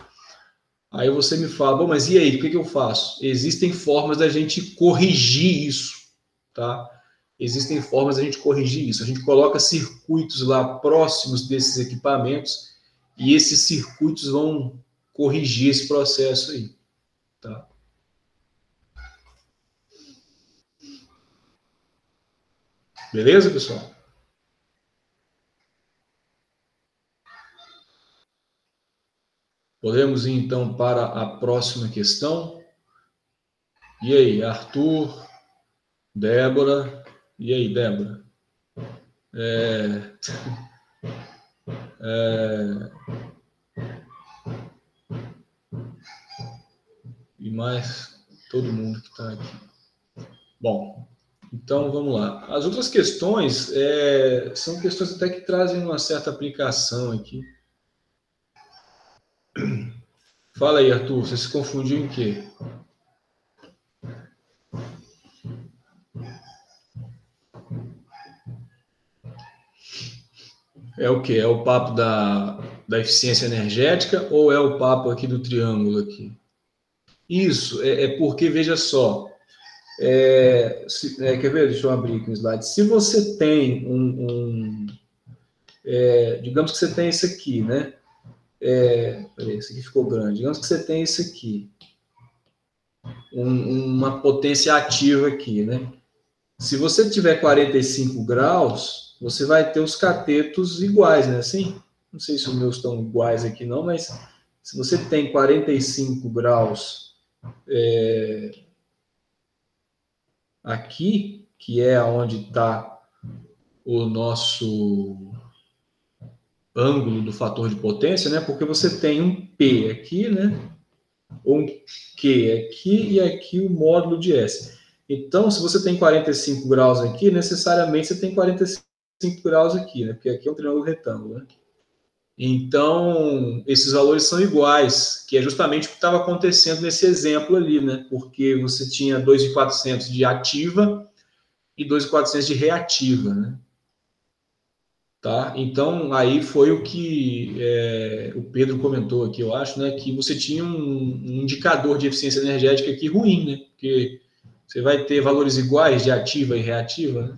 Aí você me fala, bom, mas e aí, o que eu faço? Existem formas da gente corrigir isso, tá? Existem formas da gente corrigir isso. A gente coloca circuitos lá próximos desses equipamentos e esses circuitos vão corrigir esse processo aí, tá? Beleza, pessoal? Podemos ir, então, para a próxima questão. E aí, Arthur, Débora. E aí, Débora? E mais todo mundo que está aqui. Bom, Então, vamos lá. As outras questões são questões até que trazem uma certa aplicação aqui. Fala aí, Arthur, você se confundiu em quê? É o quê? É o papo da eficiência energética ou é o papo aqui do triângulo aqui? Isso, porque, veja só, quer ver? Deixa eu abrir aqui um slide. Se você tem digamos que você tem isso aqui, né? Peraí, esse aqui ficou grande. Digamos que você tem isso aqui, uma potência ativa aqui, né? Se você tiver 45 graus, você vai ter os catetos iguais, né? Assim, não sei se os meus estão iguais aqui não, mas se você tem 45 graus aqui, que é onde está o nosso ângulo do fator de potência, né? Porque você tem um P aqui, né? Um Q aqui e aqui o módulo de S. Então, se você tem 45 graus aqui, necessariamente você tem 45 graus aqui, né? Porque aqui é um triângulo retângulo, né? Então, esses valores são iguais, que é justamente o que estava acontecendo nesse exemplo ali, né? Porque você tinha 2.400 de ativa e 2.400 de reativa, né? Tá? Então, aí foi o que o Pedro comentou aqui, eu acho, né? Que você tinha um indicador de eficiência energética aqui ruim, né? Porque você vai ter valores iguais de ativa e reativa, né?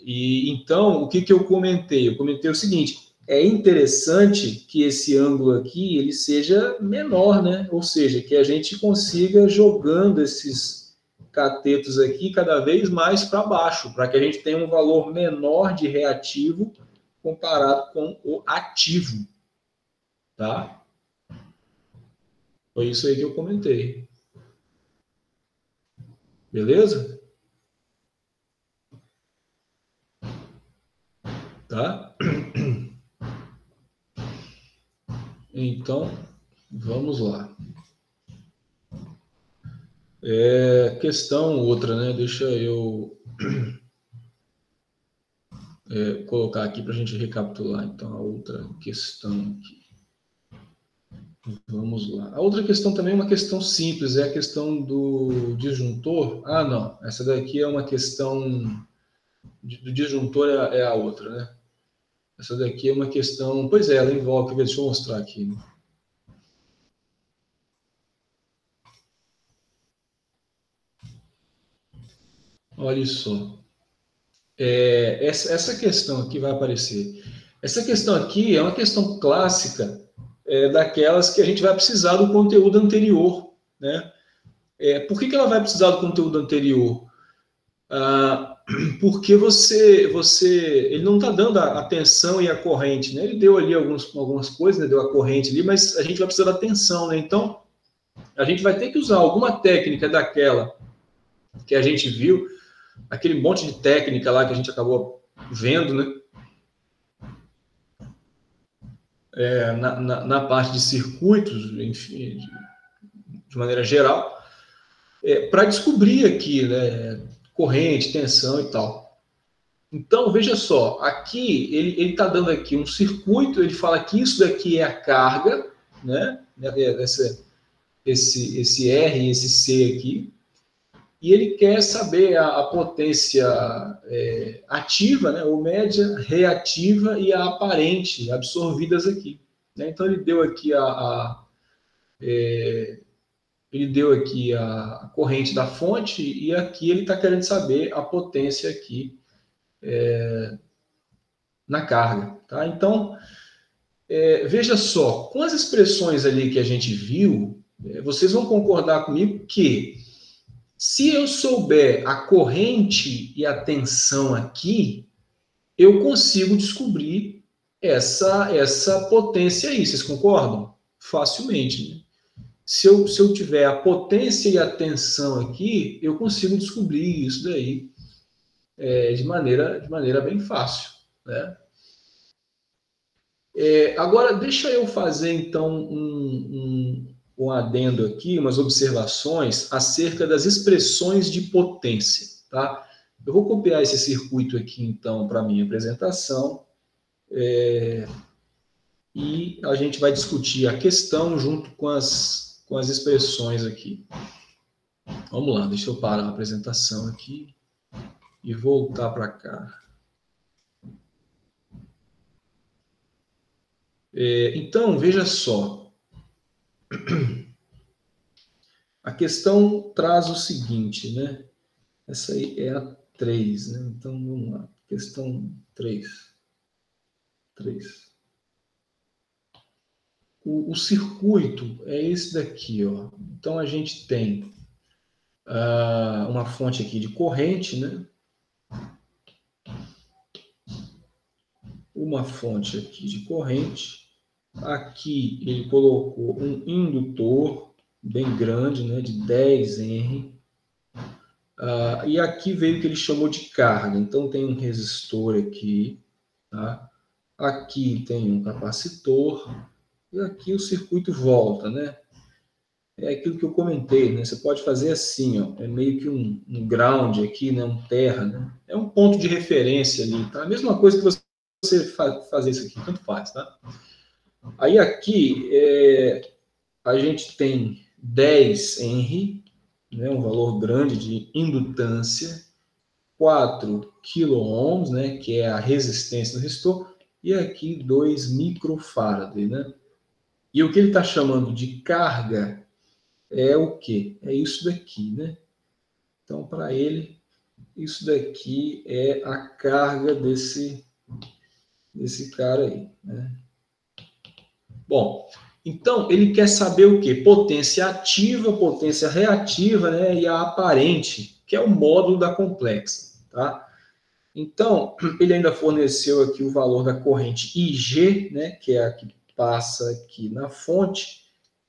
E então, o que eu comentei? Eu comentei o seguinte: é interessante que esse ângulo aqui ele seja menor, né? Ou seja, que a gente consiga jogando esses catetos aqui cada vez mais para baixo, para que a gente tenha um valor menor de reativo comparado com o ativo, tá? Foi isso aí que eu comentei. Beleza? Tá? Então, vamos lá. Questão outra, né? Deixa eu colocar aqui para a gente recapitular. Então, a outra questão aqui. Vamos lá. A outra questão também é uma questão simples, é a questão do disjuntor. Ah, não. Essa daqui é uma questão do disjuntor, é a outra, né? Essa daqui é uma questão... Pois é, ela envolve... Deixa eu mostrar aqui, né? Olha só. Essa questão aqui vai aparecer. Essa questão aqui é uma questão clássica daquelas que a gente vai precisar do conteúdo anterior, né? Por que ela vai precisar do conteúdo anterior? Porque ele não está dando a tensão e a corrente, né? Ele deu ali algumas coisas, né? Deu a corrente ali, mas a gente vai precisar da tensão, né? Então, a gente vai ter que usar alguma técnica daquela que a gente viu, aquele monte de técnica lá que a gente acabou vendo, né? Na parte de circuitos, enfim, de maneira geral, para descobrir aqui, né? Corrente, tensão e tal. Então, veja só, aqui ele está dando aqui um circuito, ele fala que isso daqui é a carga, né? Esse R e esse C aqui, e ele quer saber a potência ativa, né, ou média, reativa e a aparente, absorvidas aqui, né? Então, ele deu aqui a corrente da fonte e aqui ele está querendo saber a potência aqui na carga. Tá? Então, veja só, com as expressões ali que a gente viu, vocês vão concordar comigo que se eu souber a corrente e a tensão aqui, eu consigo descobrir essa potência aí. Vocês concordam? Facilmente, né? Se eu tiver a potência e a tensão aqui, eu consigo descobrir isso daí de maneira bem fácil, né? Agora, deixa eu fazer, então, um adendo aqui, umas observações acerca das expressões de potência, tá? Eu vou copiar esse circuito aqui, então, para a minha apresentação, e a gente vai discutir a questão junto com as expressões aqui. Vamos lá, deixa eu parar a apresentação aqui e voltar para cá. Então, veja só. A questão traz o seguinte, né? Essa aí é a 3, né? Então, vamos lá. Questão 3. O circuito é esse daqui, ó. Então, a gente tem uma fonte aqui de corrente, né? Uma fonte aqui de corrente. Aqui ele colocou um indutor bem grande, né? De 10 Henry. E aqui veio o que ele chamou de carga. Então, tem um resistor aqui, tá? Aqui tem um capacitor. E aqui o circuito volta, né? É aquilo que eu comentei, né? Você pode fazer assim, ó. É meio que um ground aqui, né? Um terra, né? É um ponto de referência ali, tá? A mesma coisa que você fazer isso aqui, tanto faz, tá? Aí aqui, a gente tem 10 Henry, né? Um valor grande de indutância, 4 quiloohms, né? Que é a resistência do resistor, e aqui 2 microfarad, né? E o que ele está chamando de carga é o quê? É isso daqui, né? Então, para ele, isso daqui é a carga desse cara aí, né? Bom, então ele quer saber o quê? Potência ativa, potência reativa, né? E a aparente, que é o módulo da complexa, tá? Então, ele ainda forneceu aqui o valor da corrente IG, né? Que é a que passa aqui na fonte.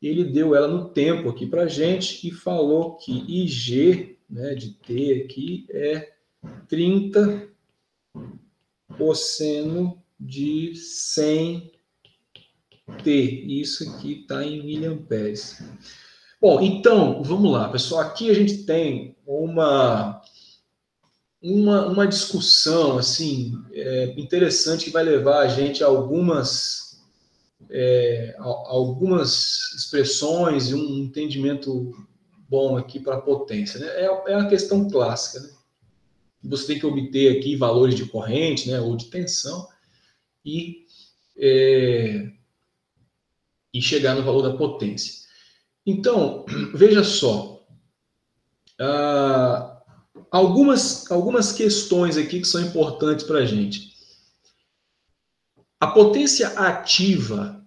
Ele deu ela no tempo aqui para a gente e falou que IG, né, de T aqui, é 30 cosseno de 100 T. Isso aqui está em miliamperes. Bom, então, vamos lá, pessoal. Aqui a gente tem uma discussão assim, interessante que vai levar a gente a algumas expressões e um entendimento bom aqui para a potência, né? É a questão clássica, né? Você tem que obter aqui valores de corrente, né, ou de tensão e chegar no valor da potência. Então, veja só, algumas questões aqui que são importantes para a gente. A potência ativa,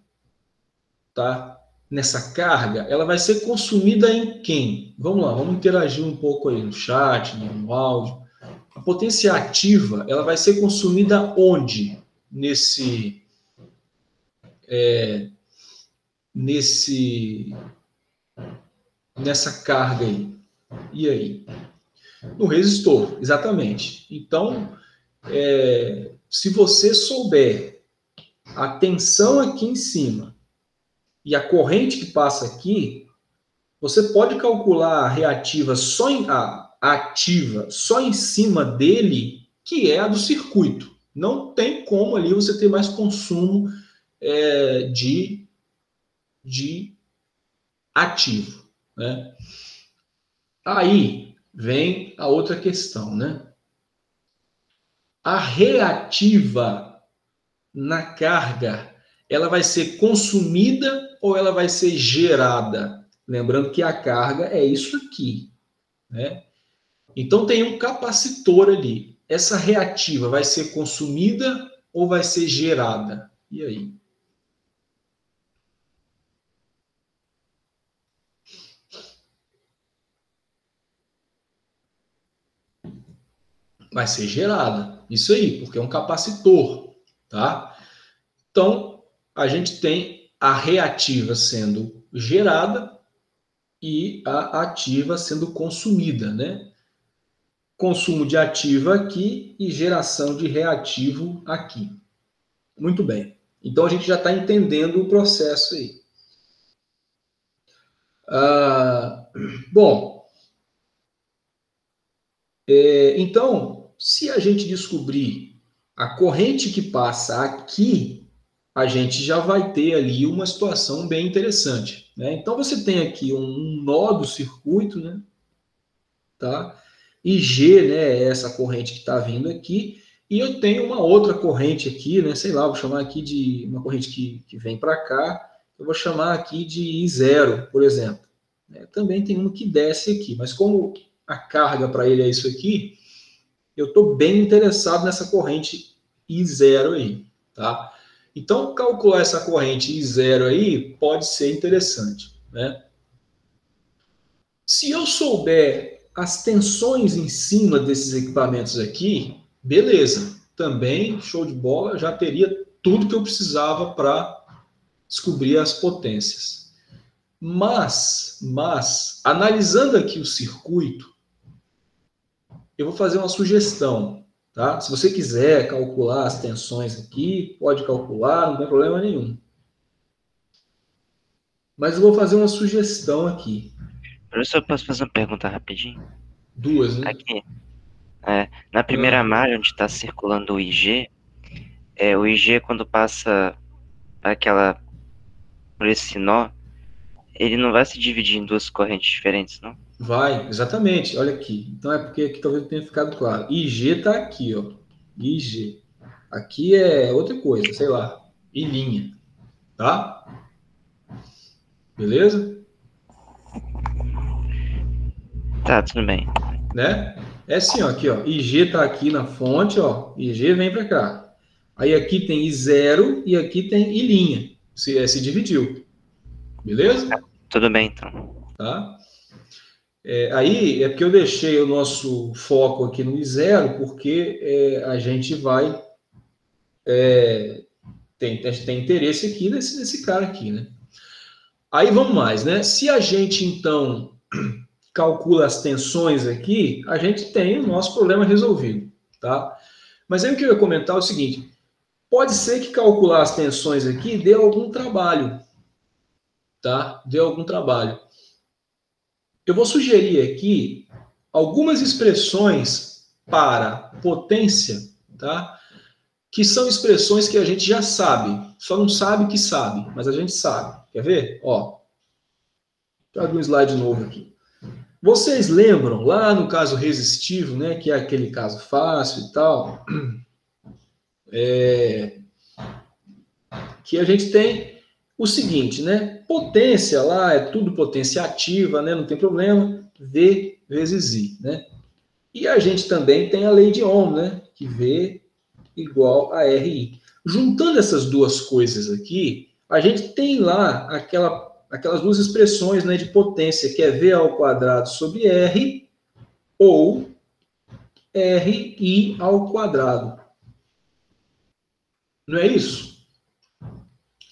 tá? Nessa carga, ela vai ser consumida em quem? Vamos lá, vamos interagir um pouco aí no chat, no áudio. A potência ativa, ela vai ser consumida onde? Nessa carga aí. E aí? No resistor, exatamente. Então, se você souber a tensão aqui em cima e a corrente que passa aqui, você pode calcular a reativa a ativa só em cima dele, que é a do circuito. Não tem como ali você ter mais consumo de ativo, né? Aí vem a outra questão, né? A reativa na carga, ela vai ser consumida ou ela vai ser gerada? Lembrando que a carga é isso aqui, né? Então tem um capacitor ali. Essa reativa vai ser consumida ou vai ser gerada? E aí? Vai ser gerada. Isso aí, porque é um capacitor, tá? Então, a gente tem a reativa sendo gerada e a ativa sendo consumida, né? Consumo de ativa aqui e geração de reativo aqui. Muito bem. Então, a gente já está entendendo o processo aí. Bom, Então, se a gente descobrir a corrente que passa aqui, a gente já vai ter ali uma situação bem interessante, né? Então, você tem aqui um nó do circuito, né? Tá? E G, né, é essa corrente que está vindo aqui, e eu tenho uma outra corrente aqui, né? Sei lá, vou chamar aqui de uma corrente que vem para cá, eu vou chamar aqui de I0, por exemplo. Também tem uma que desce aqui, mas como a carga para ele é isso aqui, eu estou bem interessado nessa corrente I0 aí, tá? Então, calcular essa corrente I0 aí pode ser interessante, né? Se eu souber as tensões em cima desses equipamentos aqui, beleza. Também, show de bola, já teria tudo que eu precisava para descobrir as potências. Mas, analisando aqui o circuito, eu vou fazer uma sugestão, tá? Se você quiser calcular as tensões aqui, pode calcular, não tem problema nenhum. Mas eu vou fazer uma sugestão aqui. Professor, posso fazer uma pergunta rapidinho? Duas, né? Aqui, na primeira malha onde está circulando o IG, o IG quando passa por esse nó, ele não vai se dividir em duas correntes diferentes, não? Vai, exatamente. Olha aqui. Então é porque aqui talvez tenha ficado claro. IG está aqui, ó. IG. Aqui é outra coisa, sei lá. I linha. Tá? Beleza? Tá, tudo bem. Né? É assim, ó, aqui, ó. IG está aqui na fonte, ó. IG vem para cá. Aí aqui tem I0 e aqui tem I linha. Se dividiu. Beleza? Tudo bem, então. Tá? Aí é porque eu deixei o nosso foco aqui no I0, porque a gente vai tem interesse aqui nesse cara aqui, né? Aí vamos mais, né? Se a gente, então, calcula as tensões aqui, a gente tem o nosso problema resolvido, tá? Mas aí o que eu ia comentar é o seguinte, pode ser que calcular as tensões aqui dê algum trabalho, tá? Dê algum trabalho. Eu vou sugerir aqui algumas expressões para potência, tá? Que são expressões que a gente já sabe, só não sabe que sabe, mas a gente sabe. Quer ver? Ó, trago um slide novo aqui. Vocês lembram lá no caso resistivo, né, que é aquele caso fácil e tal, que a gente tem o seguinte, né? Potência lá é tudo potência ativa, né? Não tem problema. V vezes I, né? E a gente também tem a lei de Ohm, né? Que V igual a RI. Juntando essas duas coisas aqui, a gente tem lá aquelas duas expressões, né, de potência, que é V ao quadrado sobre R ou RI ao quadrado. Não é isso?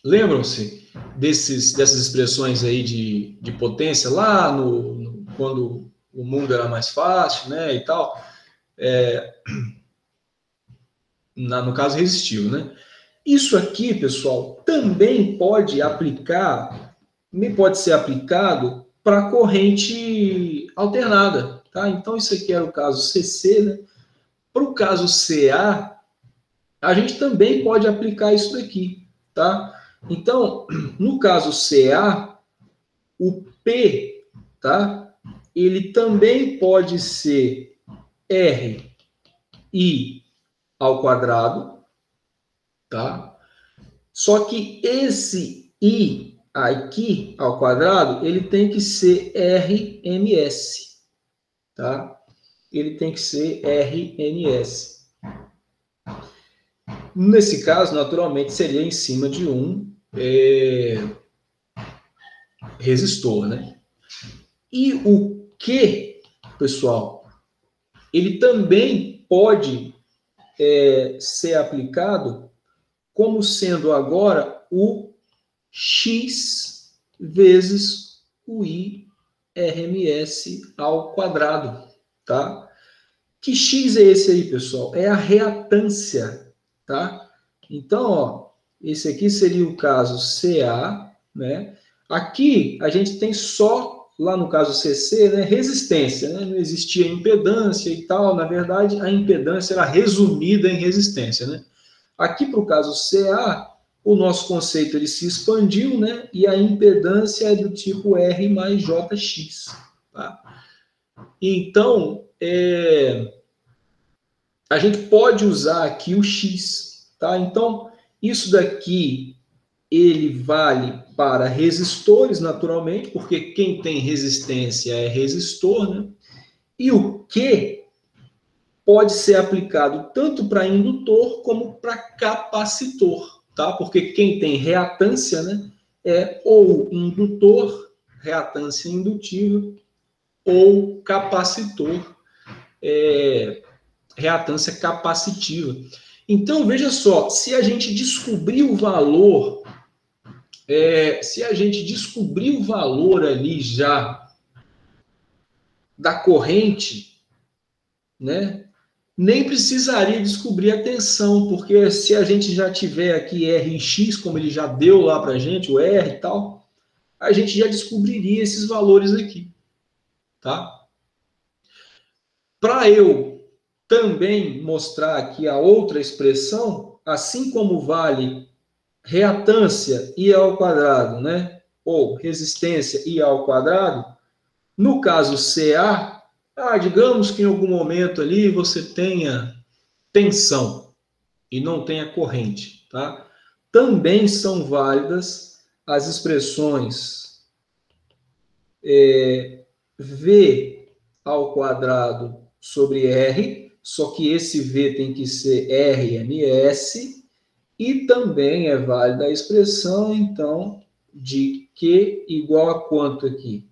Lembram-se dessas expressões aí de potência lá quando o mundo era mais fácil, né, e tal? No caso resistiu, né? Isso aqui, pessoal, também pode ser aplicado para corrente alternada, tá? Então isso aqui era o caso CC, né? Para o caso CA, a gente também pode aplicar isso daqui, tá? Então, no caso CA, o P, tá? Ele também pode ser RI ao quadrado, tá? Só que esse I aqui ao quadrado, ele tem que ser RMS, tá? Ele tem que ser RMS. Nesse caso, naturalmente, seria em cima de um resistor, né? E o Q, pessoal, ele também pode ser aplicado como sendo agora o X vezes o I RMS ao quadrado, tá? Que X é esse aí, pessoal? É a reatância, tá? Então, ó, esse aqui seria o caso CA, né? Aqui a gente tem só lá no caso CC, né, resistência, né? Não existia impedância e tal. Na verdade, a impedância era resumida em resistência, né? Aqui, para o caso CA, o nosso conceito ele se expandiu, né? E a impedância é do tipo R mais JX. Tá? Então, a gente pode usar aqui o X. Tá? Então, isso daqui ele vale para resistores, naturalmente, porque quem tem resistência é resistor, né? E o Q pode ser aplicado tanto para indutor como para capacitor, tá? Porque quem tem reatância, né, é ou indutor, reatância indutiva, ou capacitor, reatância capacitiva. Então, veja só, se a gente descobrir o valor ali já da corrente, né, nem precisaria descobrir a tensão, porque se a gente já tiver aqui R e X, como ele já deu lá para a gente, o R e tal, a gente já descobriria esses valores aqui, tá? Para eu também mostrar aqui a outra expressão, assim como vale reatância I ao quadrado, né? Ou resistência I ao quadrado, no caso CA, digamos que em algum momento ali você tenha tensão e não tenha corrente, tá? Também são válidas as expressões V ao quadrado sobre R, só que esse V tem que ser RMS, e também é válida a expressão, então, de Q igual a quanto aqui?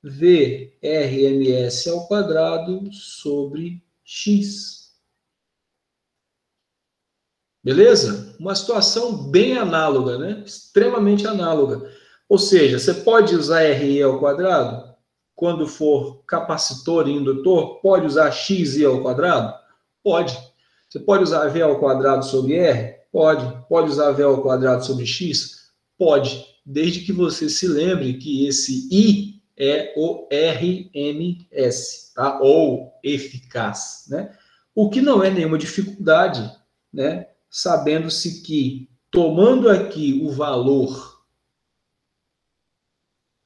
V RMS ao quadrado sobre X. Beleza? Uma situação bem análoga, né? Extremamente análoga. Ou seja, você pode usar RE ao quadrado quando for capacitor e indutor? Pode usar XI ao quadrado? Pode. Você pode usar V ao quadrado sobre R? Pode. Pode usar V ao quadrado sobre X? Pode. Desde que você se lembre que esse I é o RMS, tá? Ou eficaz, né? O que não é nenhuma dificuldade, né? Sabendo-se que, tomando aqui o valor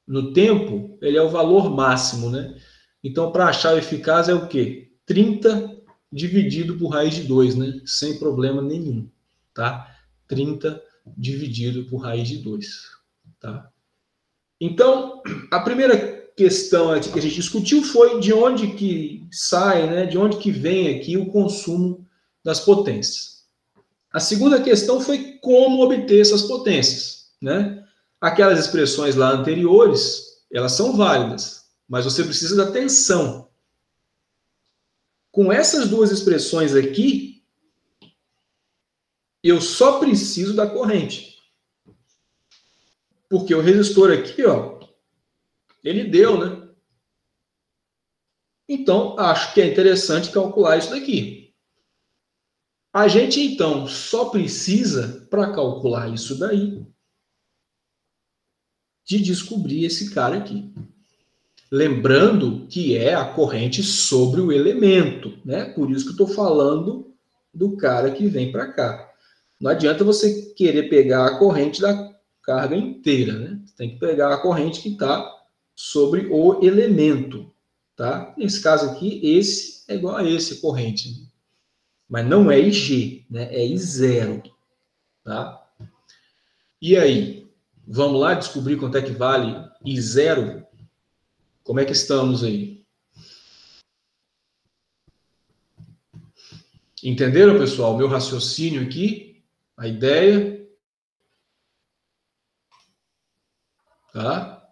no tempo, ele é o valor máximo, né? Então, para achar o eficaz é o quê? 30 dividido por raiz de 2, né? Sem problema nenhum, tá? 30 dividido por raiz de 2, tá? Então, a primeira questão que a gente discutiu foi de onde que sai, né? De onde que vem aqui o consumo das potências. A segunda questão foi como obter essas potências, né? Aquelas expressões lá anteriores, elas são válidas, mas você precisa da tensão. Com essas duas expressões aqui, eu só preciso da corrente. Porque o resistor aqui, ó, ele deu, né? Então, acho que é interessante calcular isso daqui. A gente, então, só precisa, para calcular isso daí, de descobrir esse cara aqui. Lembrando que é a corrente sobre o elemento, né? Por isso que eu estou falando do cara que vem para cá. Não adianta você querer pegar a corrente da carga inteira, né? Você tem que pegar a corrente que está sobre o elemento, tá? Nesse caso aqui, esse é igual a esse, corrente. Mas não é IG, né? É I0, tá? E aí? Vamos lá descobrir quanto é que vale I0? Como é que estamos aí? Entenderam, pessoal? Meu raciocínio aqui? A ideia? Tá?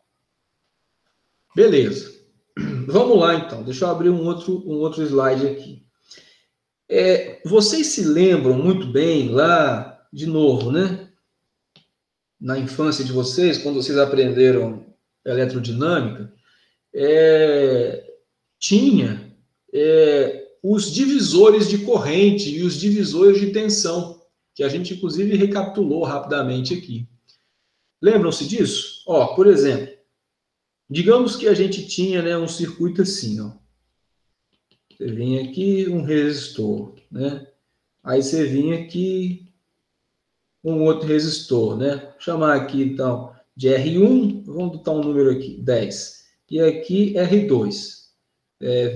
Beleza. Vamos lá, então. Deixa eu abrir um outro slide aqui. Vocês se lembram muito bem lá, de novo, né? Na infância de vocês, quando vocês aprenderam eletrodinâmica, tinha os divisores de corrente e os divisores de tensão, que a gente, inclusive, recapitulou rapidamente aqui. Lembram-se disso? Ó, por exemplo, Digamos que a gente tinha, né, um circuito assim, ó. Você vinha aqui, um resistor, né? Aí você vinha aqui, um outro resistor, né? Vou chamar aqui, então, de R1, vamos botar um número aqui, 10. E aqui R2,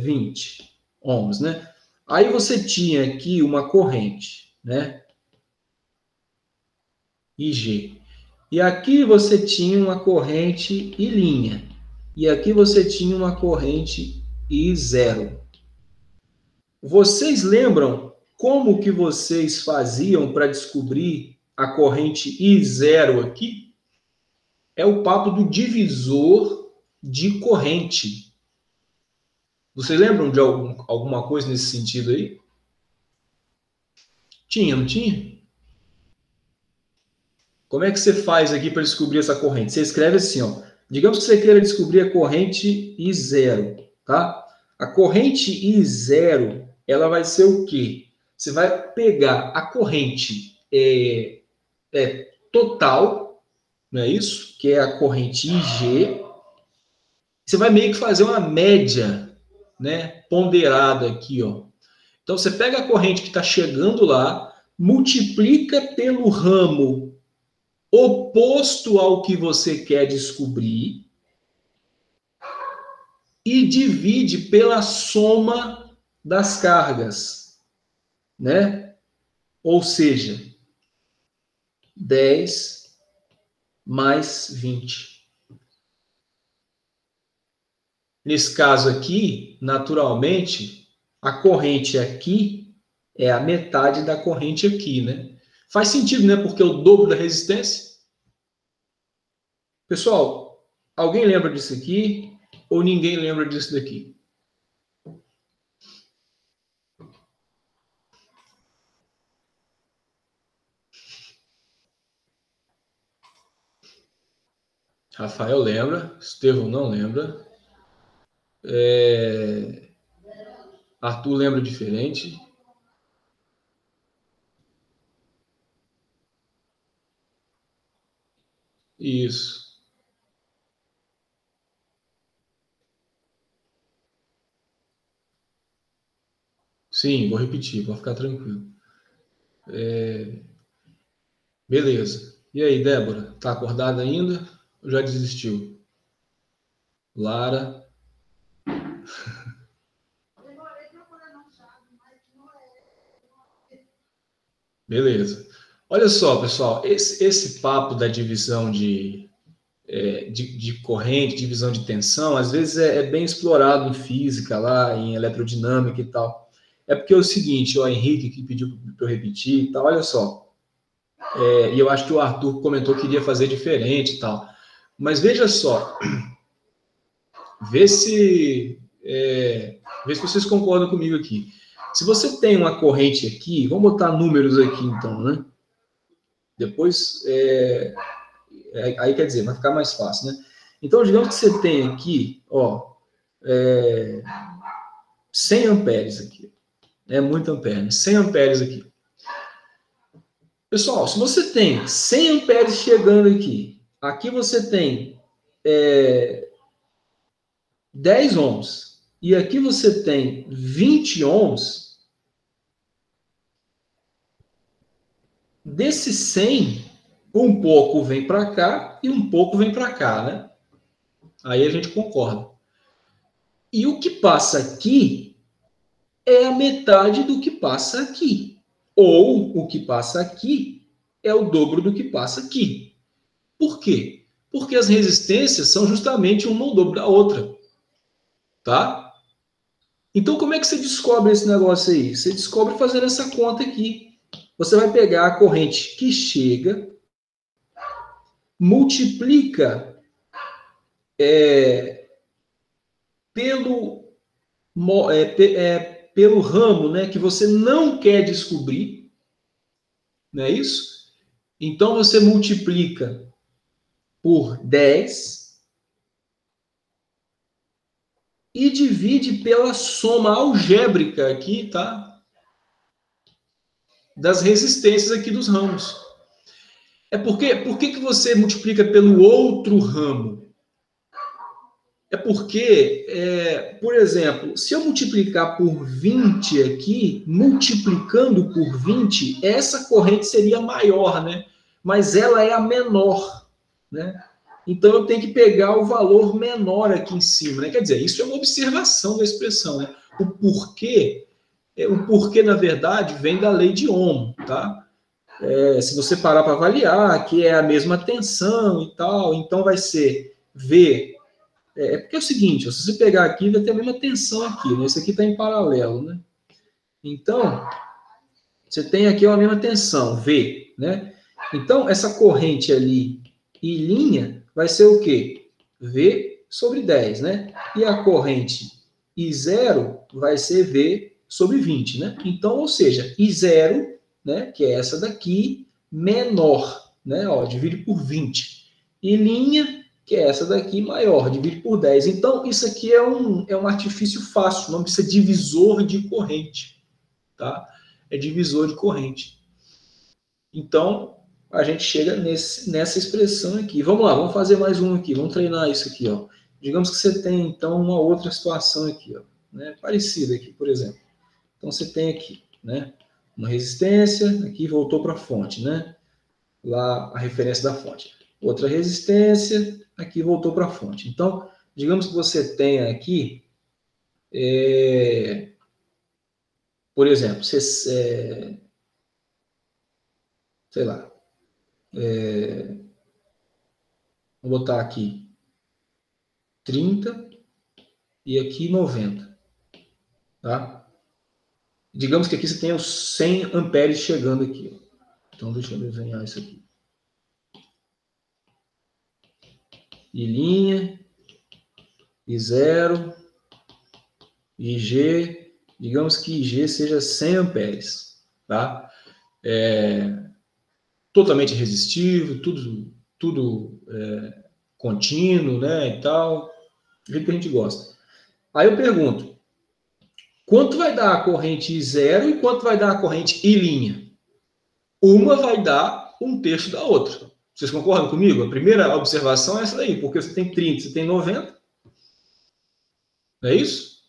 20 ohms, né? Aí você tinha aqui uma corrente, né? IG. E aqui você tinha uma corrente I linha. E aqui você tinha uma corrente I0. Vocês lembram como que vocês faziam para descobrir a corrente I0 aqui? É o papo do divisor de corrente. Vocês lembram de alguma coisa nesse sentido aí? Tinha, não tinha? Como é que você faz aqui para descobrir essa corrente? Você escreve assim, ó. Digamos que você queira descobrir a corrente I0, tá? A corrente I0, ela vai ser o quê? Você vai pegar a corrente total, não é isso? Que é a corrente IG. Você vai meio que fazer uma média, né? Ponderada aqui, ó. Então, você pega a corrente que está chegando lá, multiplica pelo ramo oposto ao que você quer descobrir e divide pela soma das cargas, né? Ou seja, 10 mais 20. Nesse caso aqui, naturalmente, a corrente aqui é a metade da corrente aqui, né? Faz sentido, né? Porque é o dobro da resistência. Pessoal, alguém lembra disso aqui? Ou ninguém lembra disso daqui? Rafael lembra, Estevão não lembra. Arthur lembra diferente. Isso. Sim, vou repetir, pode ficar tranquilo. Beleza. E aí, Débora? Tá acordada ainda ou já desistiu? Lara? Beleza. Olha só, pessoal, esse papo da divisão de corrente, divisão de tensão, às vezes é bem explorado em física, lá em eletrodinâmica e tal. É porque é o seguinte, o Henrique que pediu para eu repetir e tal, olha só. E eu acho que o Arthur comentou que iria fazer diferente e tal. Mas veja só, vê se vocês concordam comigo aqui. Se você tem uma corrente aqui, vamos botar números aqui então, né? Depois, aí quer dizer, vai ficar mais fácil, né? Então, digamos que você tem aqui, ó, 100 amperes aqui. É muito ampere, né? 100 amperes aqui. Pessoal, se você tem 100 amperes chegando aqui, aqui você tem 10 ohms, e aqui você tem 20 ohms, desses 100, um pouco vem para cá e um pouco vem para cá, né? Aí a gente concorda. E o que passa aqui é a metade do que passa aqui. Ou o que passa aqui é o dobro do que passa aqui. Por quê? Porque as resistências são justamente uma o dobro da outra. Tá? Então, como é que você descobre esse negócio aí? Você descobre fazendo essa conta aqui. Você vai pegar a corrente que chega, multiplica pelo ramo, né, que você não quer descobrir, não é isso? Então, você multiplica por 10 e divide pela soma algébrica aqui, tá? Das resistências aqui dos ramos. Por que você multiplica pelo outro ramo? É porque, por exemplo, se eu multiplicar por 20 aqui, multiplicando por 20, essa corrente seria maior, né? Mas ela é a menor, né? Então, eu tenho que pegar o valor menor aqui em cima, né? Quer dizer, isso é uma observação da expressão, né? O porquê, na verdade, vem da lei de Ohm, tá? Se você parar para avaliar, que é a mesma tensão e tal, então vai ser V... porque é o seguinte, se você pegar aqui, vai ter a mesma tensão aqui, né? Esse aqui está em paralelo, né? Então, você tem aqui a mesma tensão, V, né? Então, essa corrente ali, I', vai ser o quê? V sobre 10, né? E a corrente I0 vai ser V sobre 20, né? Então, ou seja, I0, né, que é essa daqui, menor, né? Ó, divide por 20. I', que é essa daqui, maior, divide por 10. Então, isso aqui é um artifício fácil, não precisa divisor de corrente, tá? É divisor de corrente. Então, a gente chega nessa expressão aqui. Vamos lá, vamos fazer mais um aqui, vamos treinar isso aqui, ó. Digamos que você tem, então, uma outra situação aqui, ó, né? Parecida aqui, por exemplo. Então, você tem aqui, né? Uma resistência, aqui voltou para a fonte, né? Lá, a referência da fonte. Outra resistência, aqui voltou para a fonte. Então, digamos que você tenha aqui, por exemplo, sei lá, vou botar aqui 30 e aqui 90, tá? Digamos que aqui você tenha os 100 amperes chegando aqui. Então, deixa eu desenhar isso aqui. I', I0, IG, digamos que IG seja 100 amperes, tá? Totalmente resistivo, tudo contínuo, né, e tal, do jeito que a gente gosta. Aí eu pergunto, quanto vai dar a corrente I0 e quanto vai dar a corrente I'? Uma vai dar 1/3 da outra. Vocês concordam comigo? A primeira observação é essa daí, porque você tem 30, você tem 90. Não é isso?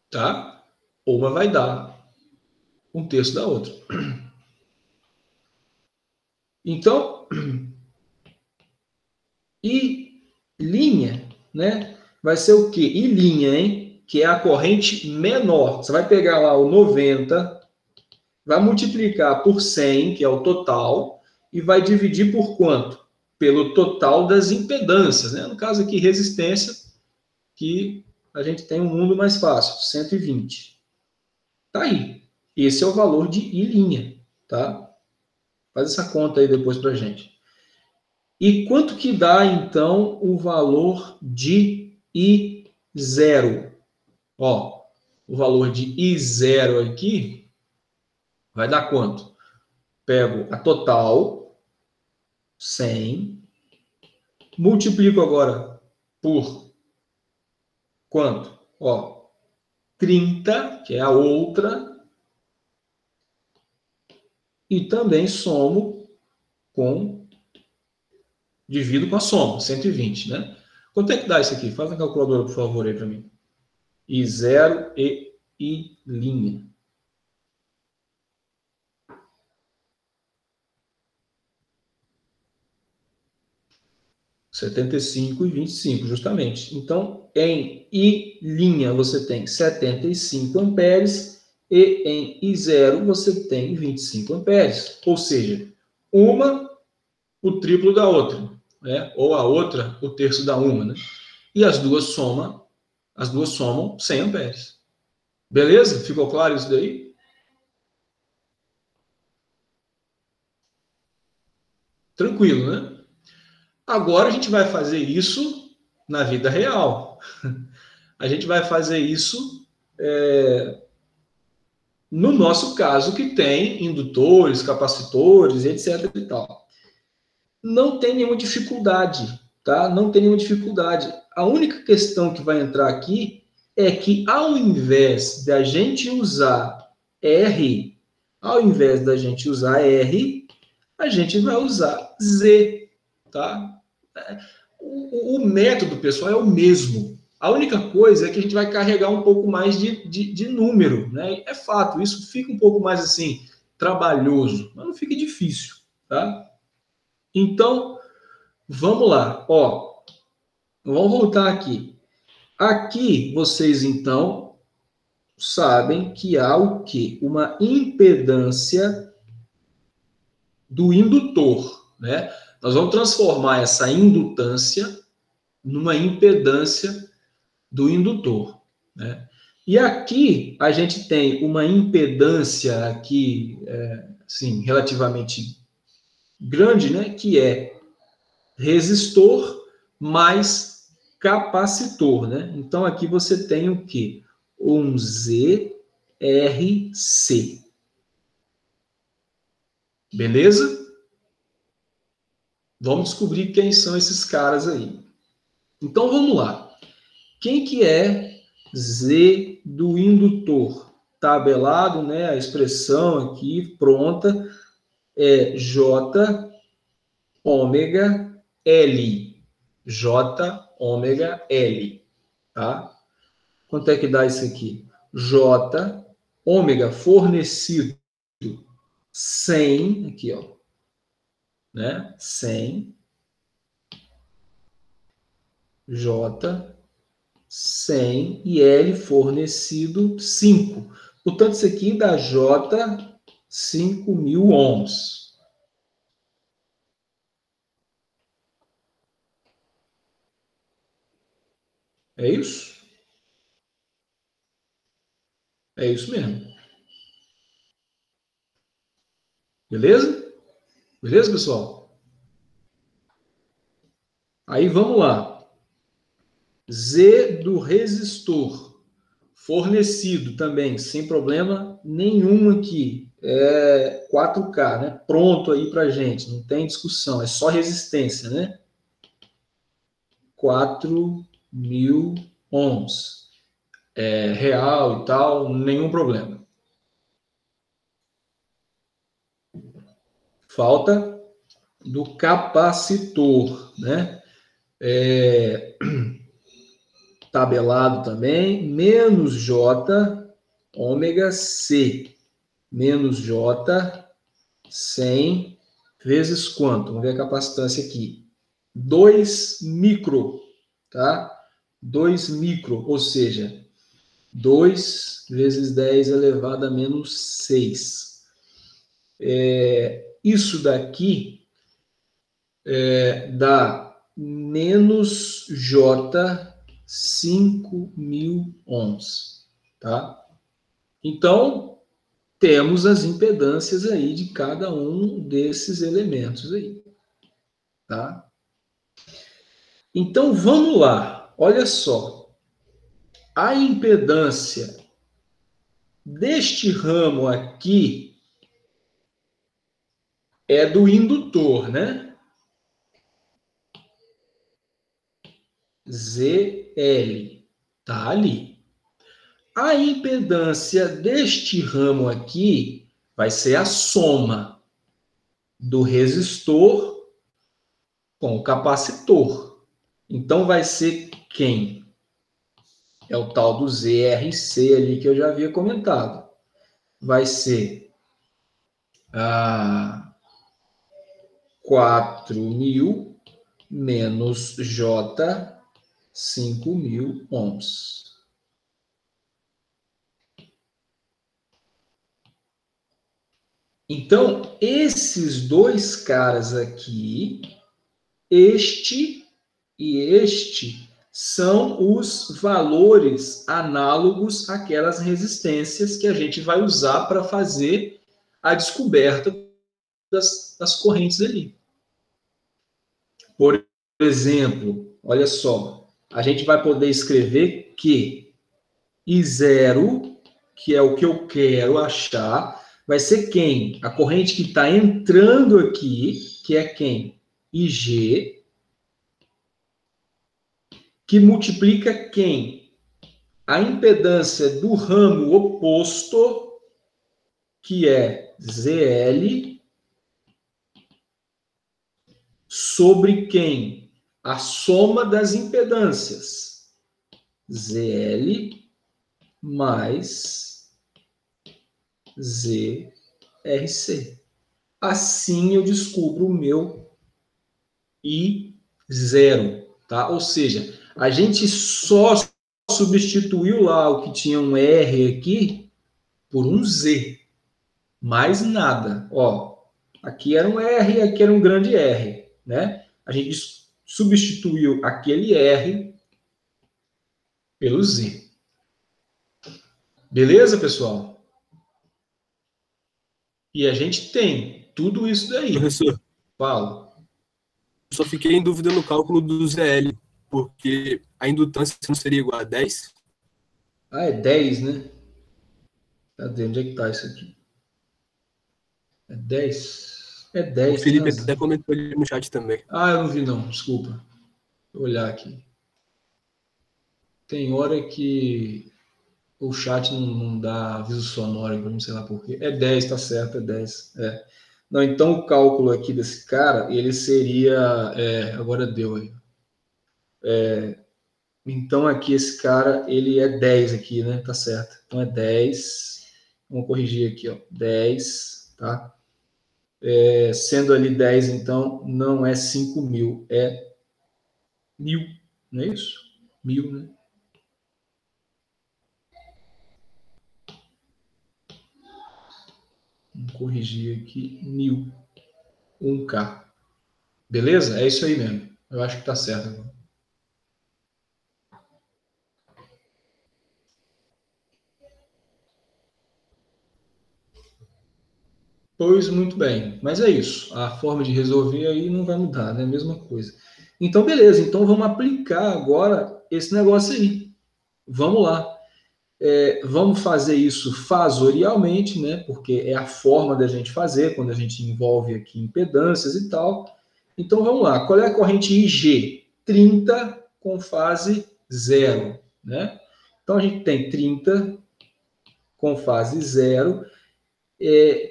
Tá? Uma vai dar 1/3 da outra. Então, I', né? Vai ser o quê? I', hein? Que é a corrente menor. Você vai pegar lá o 90, vai multiplicar por 100, que é o total, e vai dividir por quanto? Pelo total das impedâncias, né? No caso aqui, resistência, que a gente tem um mundo mais fácil, 120. Tá aí. Esse é o valor de I', tá? Faz essa conta aí depois pra gente. E quanto que dá, então, o valor de I0? Ó, o valor de I0 aqui vai dar quanto? Pego a total, 100, multiplico agora por quanto? Ó, 30, que é a outra, e também divido com a soma, 120, né? Quanto é que dá isso aqui? Faz na calculadora, por favor, aí para mim. I0 e I'. (75 e 25, justamente. Então, em I' você tem 75 amperes e em I0 você tem 25 amperes. Ou seja, uma o triplo da outra, né? Ou a outra o terço da uma, né? E as duas somam 100 amperes. Beleza? Ficou claro isso daí? Tranquilo, né? Agora a gente vai fazer isso na vida real. A gente vai fazer isso no nosso caso, que tem indutores, capacitores, etc. e tal. Não tem nenhuma dificuldade, tá? Não tem nenhuma dificuldade. A única questão que vai entrar aqui é que, ao invés da gente usar R, a gente vai usar Z, tá? O método, pessoal, é o mesmo. A única coisa é que a gente vai carregar um pouco mais de número, né? É fato, isso fica um pouco mais assim, trabalhoso, mas não fica difícil, tá? Então, vamos lá. Ó, vamos voltar aqui. Aqui, vocês, então, sabem que há o quê? Uma impedância do indutor, né? Nós vamos transformar essa indutância numa impedância do indutor, né? E aqui a gente tem uma impedância aqui, assim, relativamente grande, né? Que é resistor mais capacitor, né? Então aqui você tem o quê? Um ZRC. Beleza? Vamos descobrir quem são esses caras aí. Então vamos lá. Quem que é Z do indutor? Tabelado, né? A expressão aqui pronta é J ômega L. J ômega L, tá? Quanto é que dá isso aqui? J ômega fornecido 100, aqui, ó, né? 100 J 100 e L fornecido 5. Portanto, isso aqui dá J 5.000 ohms. É isso? É isso mesmo. Beleza? Beleza, pessoal? Aí vamos lá. Z do resistor fornecido também, sem problema nenhum aqui. É 4K, né? Pronto aí pra gente, não tem discussão, é só resistência, né? 4.000 ohms. É real e tal, nenhum problema. Falta do capacitor, né? Tabelado também, menos J ômega C, menos J 100 vezes quanto? Vamos ver a capacitância aqui. 2 micro, tá? 2 micro, ou seja, 2 vezes 10 elevado a menos 6. Isso daqui dá menos J 5.000 ohms, tá? Então, temos as impedâncias aí de cada um desses elementos aí, tá? Então, vamos lá. Olha só. A impedância deste ramo aqui é do indutor, né? ZL, tá ali. A impedância deste ramo aqui vai ser a soma do resistor com o capacitor. Então, vai ser quem? É o tal do ZRC ali que eu já havia comentado. Vai ser 4.000 menos J 5.000 ohms. Então, esses dois caras aqui, este e este, são os valores análogos àquelas resistências que a gente vai usar para fazer a descoberta das correntes ali. Por exemplo, olha só, a gente vai poder escrever que I0, que é o que eu quero achar, vai ser quem? A corrente que está entrando aqui, que é quem? IG, que multiplica quem? A impedância do ramo oposto, que é ZL, sobre quem? A soma das impedâncias. ZL mais ZRC. Assim eu descubro o meu I0, tá? Ou seja, a gente só substituiu lá o que tinha um R aqui por um Z. Mais nada. Ó, aqui era um R, aqui era um grande R, né? A gente substituiu aquele R pelo Z. Beleza, pessoal? E a gente tem tudo isso daí. Professor, Fala. só fiquei em dúvida no cálculo do ZL, porque a indutância não seria igual a 10? Ah, é 10, né? Cadê? Onde é que tá isso aqui? É 10? É 10, O Felipe tem razão. até comentou ali no chat também. Ah, eu não vi não, desculpa. Vou olhar aqui. Tem hora que o chat não dá aviso sonoro, não sei lá por quê. É 10, tá certo, é 10. É. Não, então o cálculo aqui desse cara, ele seria... agora deu aí. Então aqui esse cara, ele é 10 aqui, né? Tá certo. Então é 10. Vamos corrigir aqui, ó. 10, tá? Sendo ali 10, então, não é 5.000, é 1.000, não é isso? 1.000, né? Vamos corrigir aqui, 1.000, 1K. Beleza? É isso aí mesmo. Eu acho que tá certo agora. Pois muito bem, mas é isso. A forma de resolver aí não vai mudar, né? A mesma coisa. Então, beleza. Então, vamos aplicar agora esse negócio aí. Vamos lá. Vamos fazer isso fasorialmente, né? Porque é a forma da gente fazer, quando a gente envolve aqui impedâncias e tal. Então, vamos lá. Qual é a corrente IG? 30 com fase 0, né? Então, a gente tem 30 com fase 0,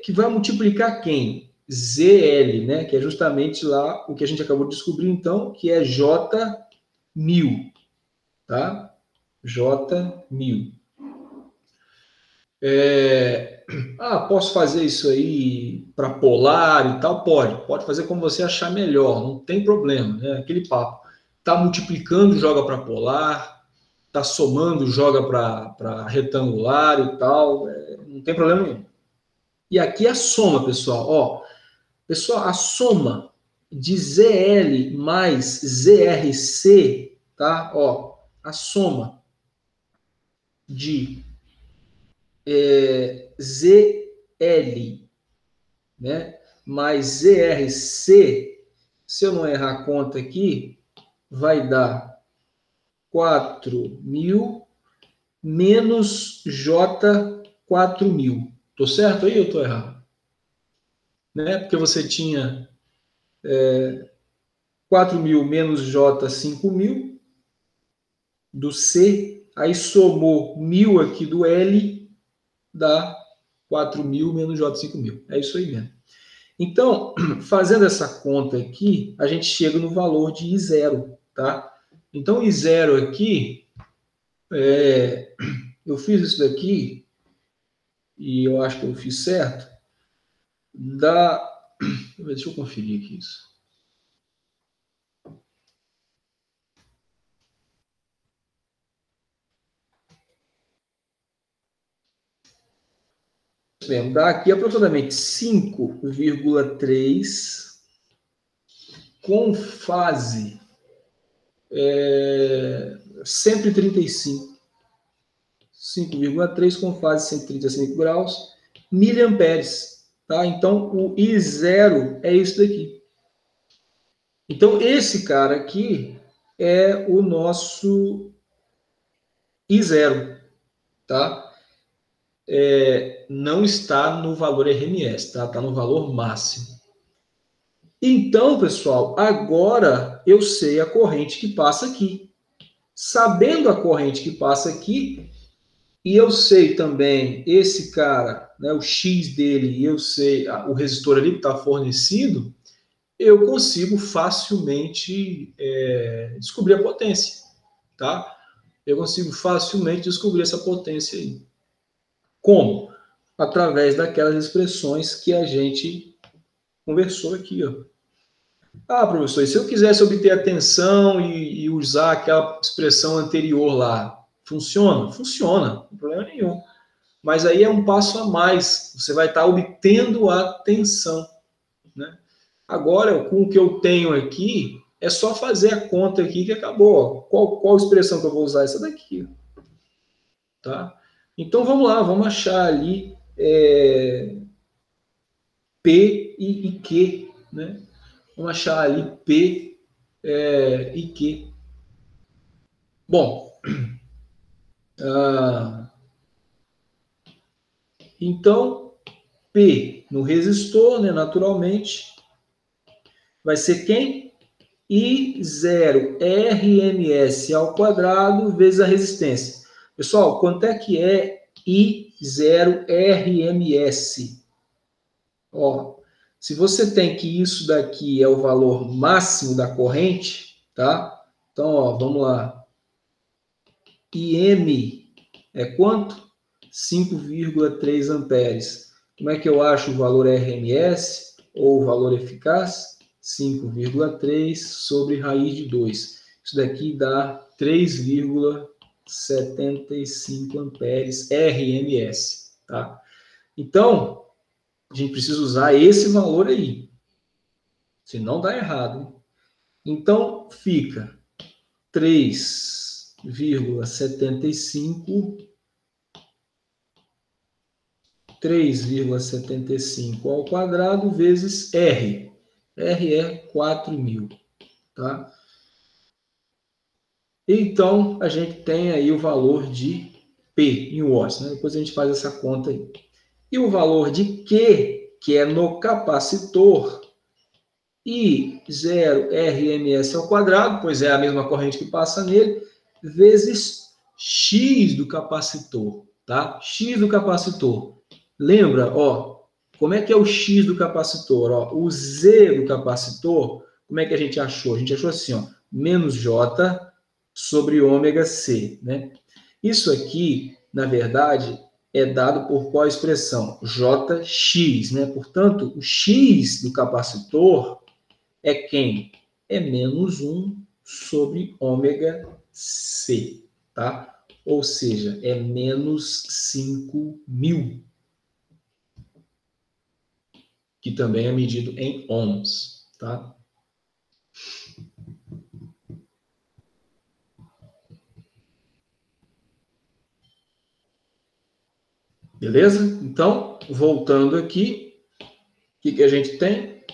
que vai multiplicar quem? ZL, né? Que é justamente lá o que a gente acabou de descobrir, então, que é J1000, tá? J1000. Posso fazer isso aí para polar e tal? Pode fazer como você achar melhor, não tem problema, né? Aquele papo. Tá multiplicando, joga para polar, tá somando, joga para retangular e tal, não tem problema nenhum. E aqui a soma, pessoal, ó. Pessoal, a soma de ZL mais ZRC, tá? Ó, a soma de ZL, né, mais ZRC, se eu não errar a conta aqui, vai dar 4.000 menos J4.000. Tô certo aí ou tô errado? Né? Porque você tinha 4.000 menos J5.000 do C, aí somou 1.000 aqui do L, dá 4.000 menos J5.000. É isso aí mesmo. Então, fazendo essa conta aqui, a gente chega no valor de I0, tá? Então, I0 aqui, eu fiz isso daqui, e eu acho que eu fiz certo, deixa eu conferir aqui isso. Dá aqui aproximadamente 5,3 com fase 135. 5,3 com fase 135 graus, miliamperes. Tá? Então, o I0 é isso daqui. Então, esse cara aqui é o nosso I0. Tá? Não está no valor RMS, tá? Está no valor máximo. Então, pessoal, agora eu sei a corrente que passa aqui. Sabendo a corrente que passa aqui, e eu sei também esse cara, né, o X dele, e eu sei o resistor ali que está fornecido, eu consigo facilmente descobrir a potência, tá? Eu consigo facilmente descobrir essa potência aí. Como? Através daquelas expressões que a gente conversou aqui, ó. Ah, professor, e se eu quisesse obter a tensão e usar aquela expressão anterior lá, funciona? Funciona, não tem problema nenhum. Mas aí é um passo a mais, você vai estar obtendo a tensão, né? Agora, com o que eu tenho aqui, é só fazer a conta aqui que acabou. Qual expressão que eu vou usar? Essa daqui, tá? Então, vamos lá, vamos achar ali P e Q, né? Vamos achar ali P e Q. Bom, então, P no resistor, né, naturalmente, vai ser quem? I0 RMS ao quadrado vezes a resistência. Pessoal, quanto é que é I0 RMS? Ó, se você tem que isso daqui é o valor máximo da corrente, tá? Então, ó, vamos lá. IM é quanto? 5,3 amperes. Como é que eu acho o valor RMS ou o valor eficaz? 5,3 sobre raiz de 2. Isso daqui dá 3,75 amperes RMS, tá? Então, a gente precisa usar esse valor aí. Senão dá errado, hein? Então, fica 3,75 ao quadrado vezes R. R é 4.000, tá? Então, a gente tem aí o valor de P em watts, né? Depois a gente faz essa conta aí. E o valor de Q, que é no capacitor, I0 RMS ao quadrado, pois é a mesma corrente que passa nele, vezes X do capacitor, tá? X do capacitor. Lembra, ó, como é que é o X do capacitor? Ó, o Z do capacitor, como é que a gente achou? A gente achou assim, ó, menos J sobre ômega C, né? Isso aqui, na verdade, é dado por qual expressão? Jx, né? Portanto, o X do capacitor é quem? É menos 1 sobre ômega C, tá? Ou seja, é menos 5.000, que também é medido em ohms, tá? Beleza? Então, voltando aqui, o que a gente tem?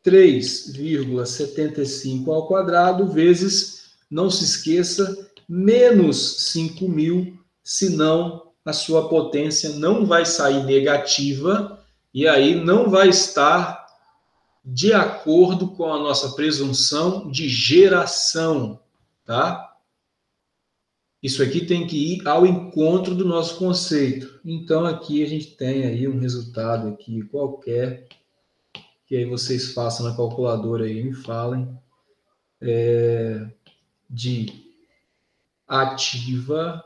3,75 ao quadrado vezes, não se esqueça, menos 5.000, senão a sua potência não vai sair negativa e aí não vai estar de acordo com a nossa presunção de geração, tá? Isso aqui tem que ir ao encontro do nosso conceito. Então, aqui a gente tem aí um resultado aqui qualquer, que aí vocês façam na calculadora aí e me falem, de ativa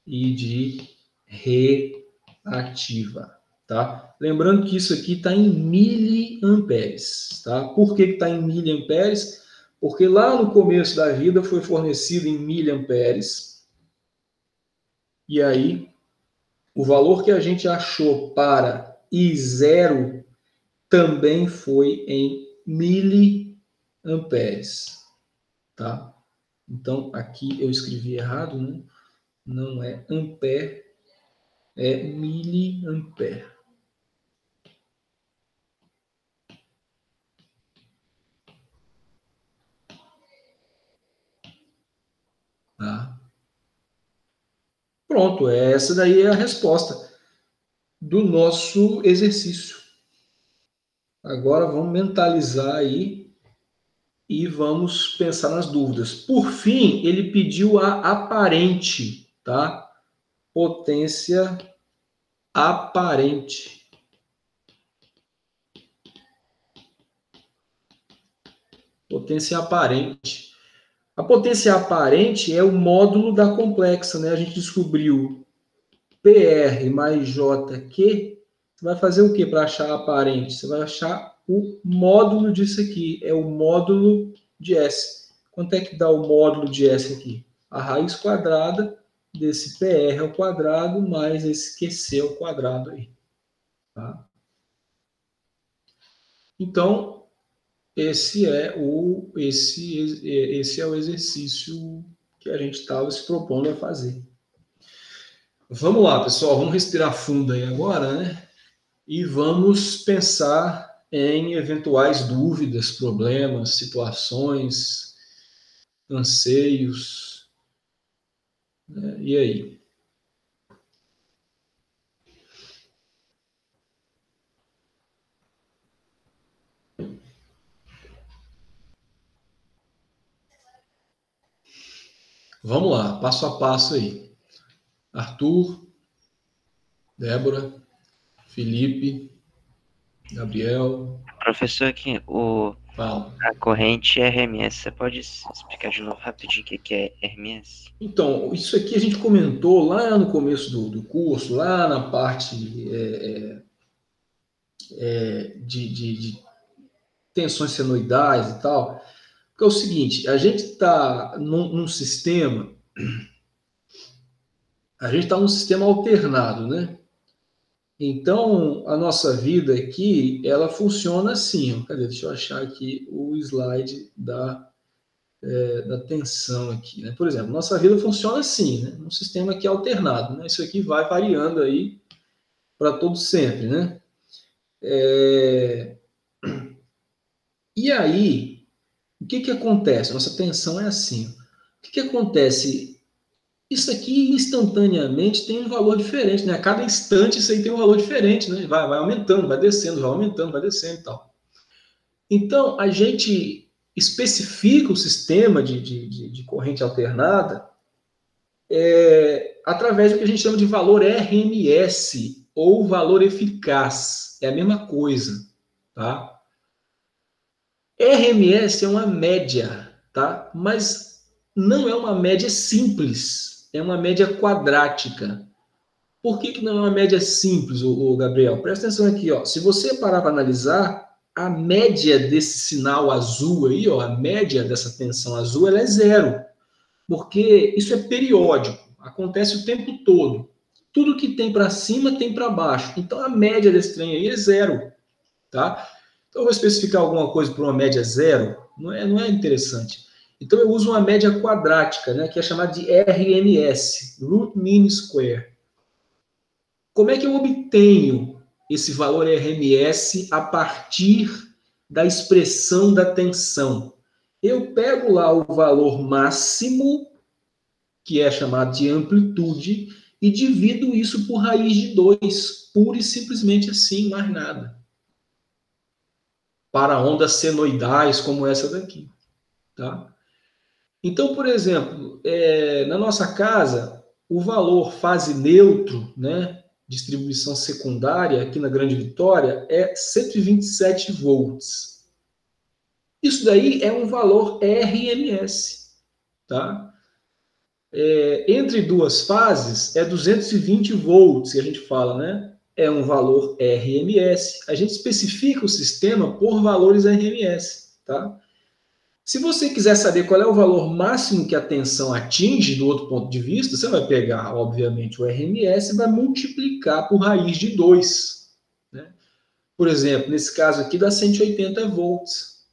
e de reativa, tá? Lembrando que isso aqui está em miliamperes, tá? Por que está em miliamperes? Porque lá no começo da vida foi fornecido em miliamperes, e aí o valor que a gente achou para I0 também foi em miliamperes, tá? Então, aqui eu escrevi errado, né? Não é ampere, é miliampere. Tá? Pronto, essa daí é a resposta do nosso exercício. Agora vamos mentalizar aí e vamos pensar nas dúvidas. Por fim, ele pediu a aparente, tá? Potência aparente. Potência aparente. A potência aparente é o módulo da complexa, né? A gente descobriu PR mais JQ. Você vai fazer o que para achar a aparente? Você vai achar o módulo disso aqui. É o módulo de S. Quanto é que dá o módulo de S aqui? A raiz quadrada desse PR ao quadrado mais esse QC ao quadrado aí. Tá? Então, esse é o exercício que a gente estava se propondo a fazer. Vamos lá, pessoal, vamos respirar fundo aí agora, né? E vamos pensar em eventuais dúvidas, problemas, situações, anseios, né? E aí? Vamos lá, passo a passo aí. Arthur, Débora, Felipe, Gabriel, Professor, aqui, fala. a corrente é RMS. Você pode explicar de novo rapidinho o que é RMS? Então, isso aqui a gente comentou lá no começo do curso, lá na parte de tensões senoidais e tal, porque é o seguinte, a gente está num sistema, alternado, né? Então, a nossa vida aqui, ela funciona assim, ó. Cadê? Deixa eu achar aqui o slide da tensão aqui, né? Por exemplo, nossa vida funciona assim, né? Um sistema aqui alternado, né? Isso aqui vai variando aí para todo sempre, né? E aí, o que acontece? Nossa tensão é assim. O que acontece? Isso aqui instantaneamente tem um valor diferente, né? A cada instante isso aí tem um valor diferente, né? Vai aumentando, vai descendo, vai aumentando, vai descendo e tal. Então, a gente especifica o sistema de corrente alternada através do que a gente chama de valor RMS, ou valor eficaz. É a mesma coisa, tá? RMS é uma média, tá? Mas não é uma média simples, é uma média quadrática. Por que não é uma média simples, Gabriel? Presta atenção aqui, ó. Se você parar para analisar, a média desse sinal azul aí, ó, a média dessa tensão azul, ela é zero. Porque isso é periódico, acontece o tempo todo. Tudo que tem para cima tem para baixo. Então a média desse trem aí é zero, tá? Então eu vou especificar alguma coisa por uma média zero, não é interessante. Então eu uso uma média quadrática, né, que é chamada de RMS, Root Mean Square. Como é que eu obtenho esse valor RMS a partir da expressão da tensão? Eu pego lá o valor máximo, que é chamado de amplitude, e divido isso por raiz de 2, pura e simplesmente assim, mais nada. Para ondas senoidais como essa daqui. Tá? Então, por exemplo, na nossa casa, o valor fase neutro, né, distribuição secundária, aqui na Grande Vitória, é 127 volts. Isso daí é um valor RMS. Tá? Entre duas fases, é 220 volts, que a gente fala, né? É um valor RMS. A gente especifica o sistema por valores RMS. Tá? Se você quiser saber qual é o valor máximo que a tensão atinge do outro ponto de vista, você vai pegar, obviamente, o RMS e vai multiplicar por raiz de 2. Né? Por exemplo, nesse caso aqui dá 180 volts.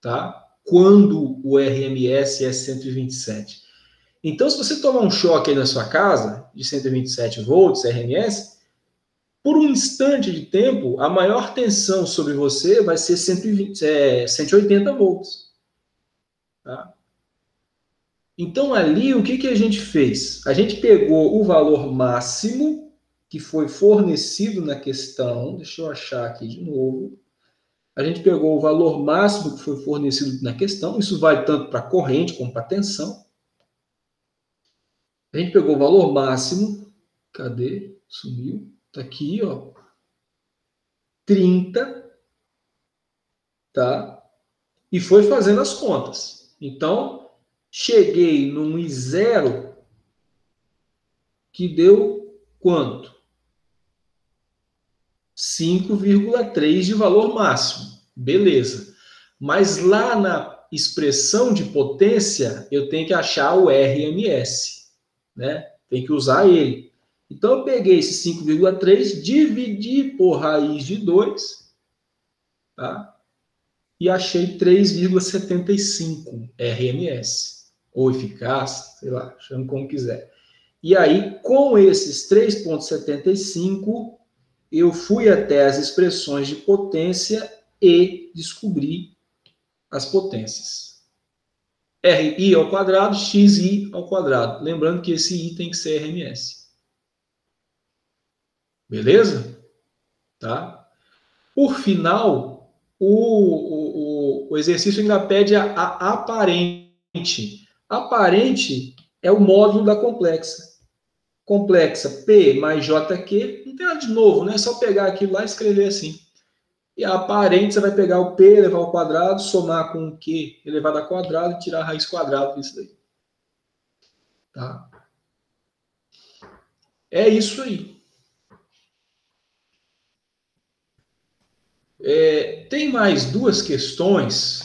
Tá? Quando o RMS é 127. Então, se você tomar um choque aí na sua casa, de 127 volts RMS, por um instante de tempo, a maior tensão sobre você vai ser 180 volts. Tá? Então, ali, o que a gente fez? A gente pegou o valor máximo que foi fornecido na questão, deixa eu achar aqui de novo. A gente pegou o valor máximo que foi fornecido na questão, isso vai tanto para a corrente como para a tensão. A gente pegou o valor máximo, cadê? Sumiu. Está aqui, ó. 30, tá? e foi fazendo as contas. Então, cheguei num I0 que deu quanto? 5,3 de valor máximo. Beleza. Mas lá na expressão de potência, eu tenho que achar o RMS, né? Tem que usar ele. Então, eu peguei esse 5,3, dividi por raiz de 2, tá? E achei 3,75 RMS, ou eficácia, sei lá, chame como quiser. E aí, com esses 3,75, eu fui até as expressões de potência e descobri as potências. RI ao quadrado, XI ao quadrado. Lembrando que esse I tem que ser RMS. Beleza? Tá? Por final, o exercício ainda pede a aparente. Aparente é o módulo da complexa. Complexa P mais JQ, não tem nada de novo, né? É só pegar aquilo lá e escrever assim. E a aparente, você vai pegar o P elevado ao quadrado, somar com o Q elevado ao quadrado e tirar a raiz quadrada disso daí. Tá? É isso aí. Tem mais duas questões.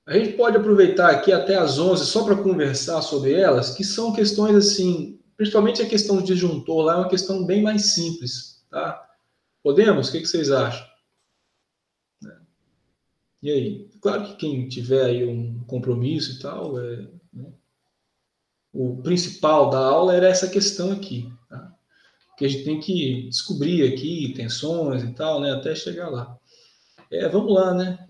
A gente pode aproveitar aqui até às 11 só para conversar sobre elas, que são questões assim, principalmente a questão de disjuntor lá é uma questão bem mais simples. Tá? Podemos? O que vocês acham? E aí? Claro que quem tiver aí um compromisso e tal, né? O principal da aula era essa questão aqui, tá? Que a gente tem que descobrir aqui tensões e tal, né? Até chegar lá. Vamos lá, né?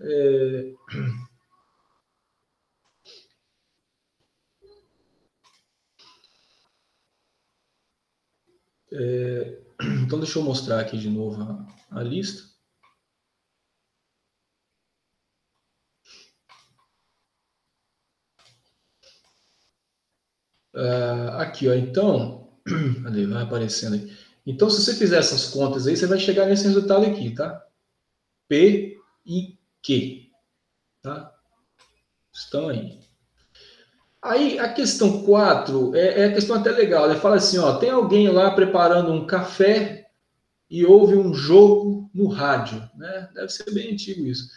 Então, deixa eu mostrar aqui de novo a lista. Aqui, ó. Então, ali, vai aparecendo aí. Então, se você fizer essas contas aí, você vai chegar nesse resultado aqui, tá? P e Q, tá? Estão aí. Aí, a questão 4 é a questão até legal. Ele fala assim, ó, tem alguém lá preparando um café e ouve um jogo no rádio, né? Deve ser bem antigo isso.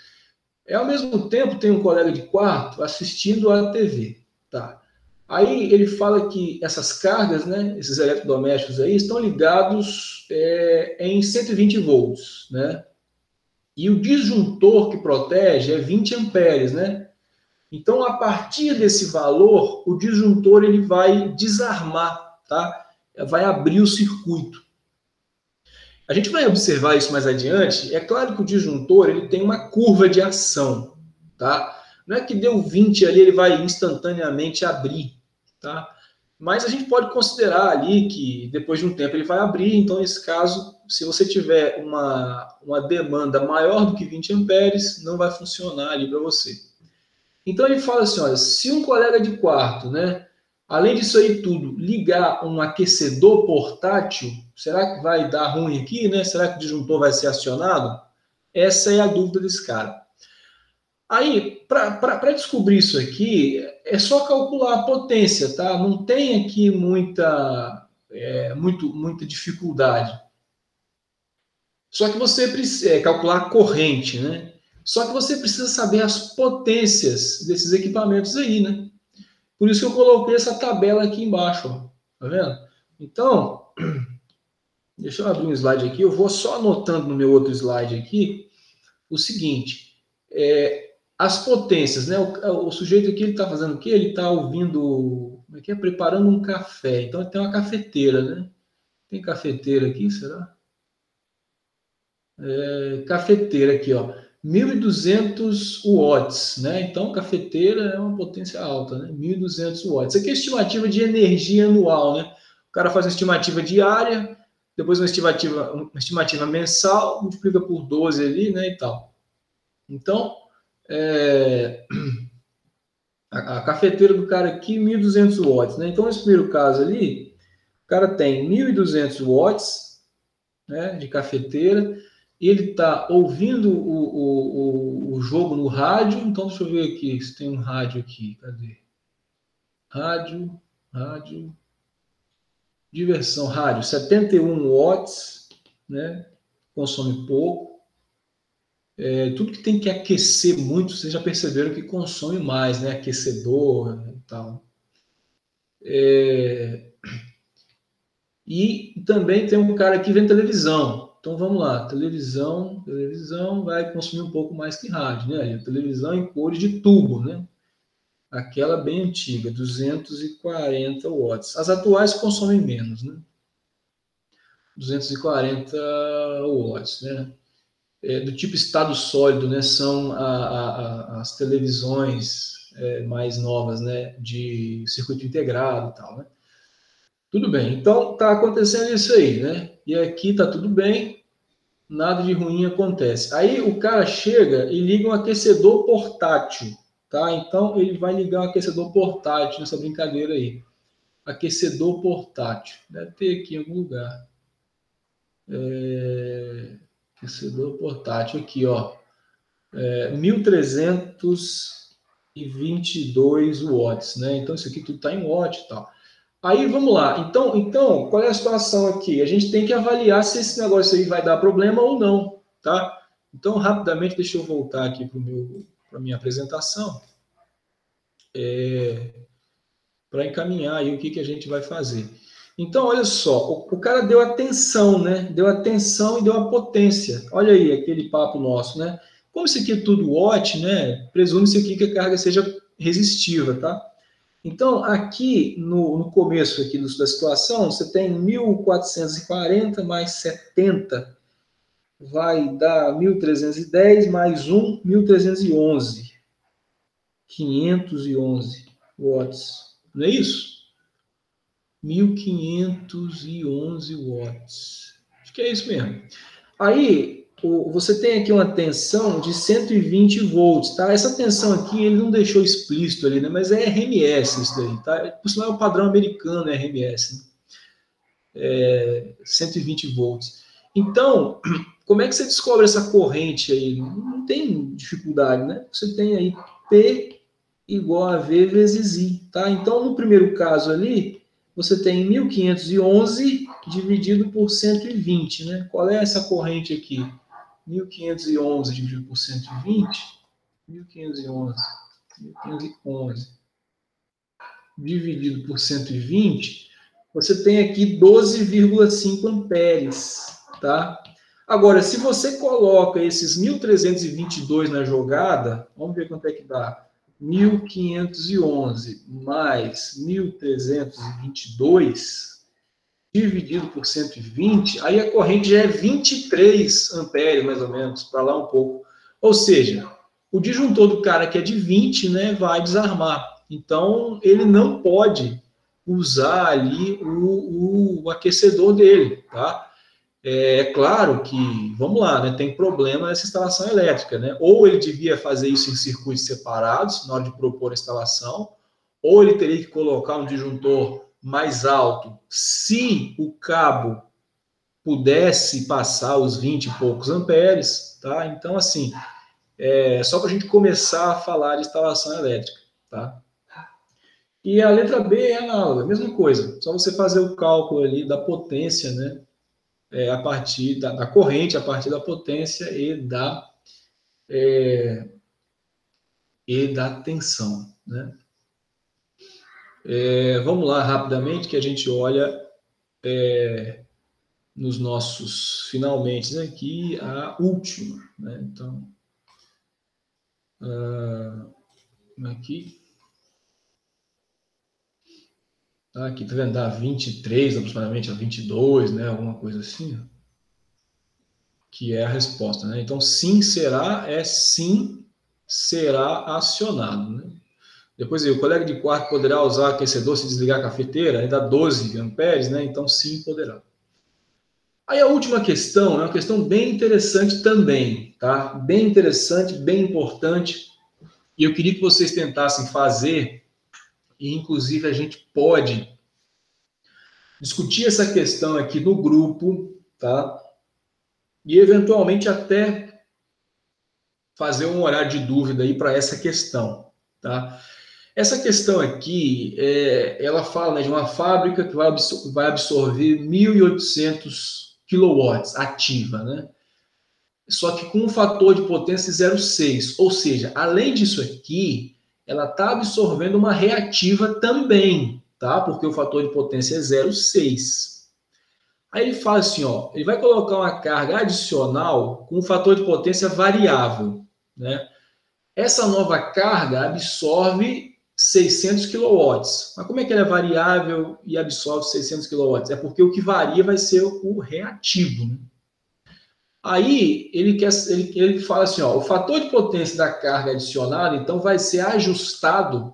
Ao mesmo tempo, tem um colega de quarto assistindo à TV, tá? Aí ele fala que essas cargas, né, esses eletrodomésticos aí, estão ligados em 120 volts, né? E o disjuntor que protege é 20 amperes, né? Então, a partir desse valor, o disjuntor ele vai desarmar, tá? Vai abrir o circuito. A gente vai observar isso mais adiante. É claro que o disjuntor ele tem uma curva de ação, tá? Não é que deu 20 ali, ele vai instantaneamente abrir, tá? Mas a gente pode considerar ali que depois de um tempo ele vai abrir. Então, nesse caso, se você tiver uma demanda maior do que 20 amperes, não vai funcionar ali para você. Então, ele fala assim, olha, se um colega de quarto, né, além disso aí tudo, ligar um aquecedor portátil, será que vai dar ruim aqui, né? Será que o disjuntor vai ser acionado? Essa é a dúvida desse cara. Aí, para descobrir isso aqui, é só calcular a potência, tá? Não tem aqui muita dificuldade. Só que você precisa calcular a corrente, né? Só que você precisa saber as potências desses equipamentos aí, né? Por isso que eu coloquei essa tabela aqui embaixo, ó. Tá vendo? Então, deixa eu abrir um slide aqui. Eu vou só anotando no meu outro slide aqui o seguinte. As potências, né? O sujeito aqui, ele está fazendo o quê? Ele está ouvindo, como é que é? Preparando um café. Então, ele tem uma cafeteira, né? Tem cafeteira aqui, será? Cafeteira aqui, ó. 1.200 watts, né? Então, cafeteira é uma potência alta, né? 1.200 watts. Isso aqui é estimativa de energia anual, né? O cara faz uma estimativa diária, depois uma estimativa mensal, multiplica por 12 ali, né? E tal. Então, a cafeteira do cara aqui, 1.200 watts, né? Então, nesse primeiro caso ali, o cara tem 1.200 watts, né, de cafeteira, ele está ouvindo o o jogo no rádio. Então, deixa eu ver aqui se tem um rádio aqui. Cadê? Rádio. Diversão, rádio, 71 watts, né? Consome pouco. Tudo que tem que aquecer muito, vocês já perceberam que consome mais, né? Aquecedor e tal. E também tem um cara aqui vendo televisão. Então vamos lá, televisão vai consumir um pouco mais que rádio, né? A televisão em cores de tubo, né? Aquela bem antiga, 240 watts. As atuais consomem menos, né? 240 watts, né? Do tipo estado sólido, né? São as televisões mais novas, né? De circuito integrado e tal, né? Tudo bem, então está acontecendo isso aí, né? E aqui está tudo bem, nada de ruim acontece. Aí o cara chega e liga um aquecedor portátil, tá? Então ele vai ligar um aquecedor portátil nessa brincadeira aí. Aquecedor portátil, deve ter aqui em algum lugar. Aquecedor portátil aqui, ó. 1322 watts, né? Então isso aqui tudo está em watt e tal. Aí, vamos lá. Então, qual é a situação aqui? A gente tem que avaliar se esse negócio aí vai dar problema ou não, tá? Então, rapidamente, deixa eu voltar aqui para a minha apresentação, para encaminhar aí o que a gente vai fazer. Então, olha só, o cara deu a tensão, né? Deu a tensão e deu a potência. Olha aí, aquele papo nosso, né? Como isso aqui é tudo watt, né? Presume-se aqui que a carga seja resistiva, tá? Então, aqui no começo aqui da situação, você tem 1.440 mais 70, vai dar 1.310 mais 1, 1.311. 511 watts. Não é isso? 1.511 watts. Acho que é isso mesmo. Aí, você tem aqui uma tensão de 120 volts, tá? Essa tensão aqui, ele não deixou explícito ali, né? Mas é RMS isso daí, tá? Por sinal, é o padrão americano, RMS, né? 120 volts. Então, como é que você descobre essa corrente aí? Não tem dificuldade, né? Você tem aí P igual a V vezes I, tá? Então, no primeiro caso ali, você tem 1.511 dividido por 120, né? Qual é essa corrente aqui? 1.511 dividido por 120, 1.511 dividido por 120, você tem aqui 12,5 amperes, tá? Agora, se você coloca esses 1.322 na jogada, vamos ver quanto é que dá. 1.511 mais 1.322 dividido por 120, aí a corrente já é 23 amperes, mais ou menos, para lá um pouco. Ou seja, o disjuntor do cara que é de 20, né, vai desarmar. Então, ele não pode usar ali o aquecedor dele, tá? É claro que, vamos lá, né, tem problema nessa instalação elétrica, né? Ou ele devia fazer isso em circuitos separados, na hora de propor a instalação, ou ele teria que colocar um disjuntor mais alto, se o cabo pudesse passar os 20 e poucos amperes, tá? Então, assim, só para a gente começar a falar de instalação elétrica, tá? E a letra B é análoga, a mesma coisa, só você fazer o cálculo ali da potência, né? A partir da corrente, a partir da potência e da tensão, né? Vamos lá rapidamente que a gente olha nos nossos finalmente aqui a última, né? Então, aqui tá vendo, dá 23 aproximadamente a 22, né? Alguma coisa assim, que é a resposta, né? Então, sim será acionado, né? Depois aí, o colega de quarto poderá usar aquecedor se desligar a cafeteira, aí dá 12 amperes, né? Então, sim, poderá. Aí a última questão é uma questão bem interessante também, tá? Bem interessante, bem importante, e eu queria que vocês tentassem fazer, e inclusive a gente pode discutir essa questão aqui no grupo, tá? E eventualmente até fazer um horário de dúvida aí para essa questão, tá? Essa questão aqui, ela fala, né, de uma fábrica que vai absorver 1.800 quilowatts ativa, né? Só que com um fator de potência 0,6, ou seja, além disso aqui, ela está absorvendo uma reativa também, tá? Porque o fator de potência é 0,6. Aí ele fala assim, ó, ele vai colocar uma carga adicional com um fator de potência variável, né? Essa nova carga absorve 600 kW. Mas como é que ela é variável e absorve 600 kW? É porque o que varia vai ser o reativo, né? Aí ele fala assim, ó, o fator de potência da carga adicionada, então, vai ser ajustado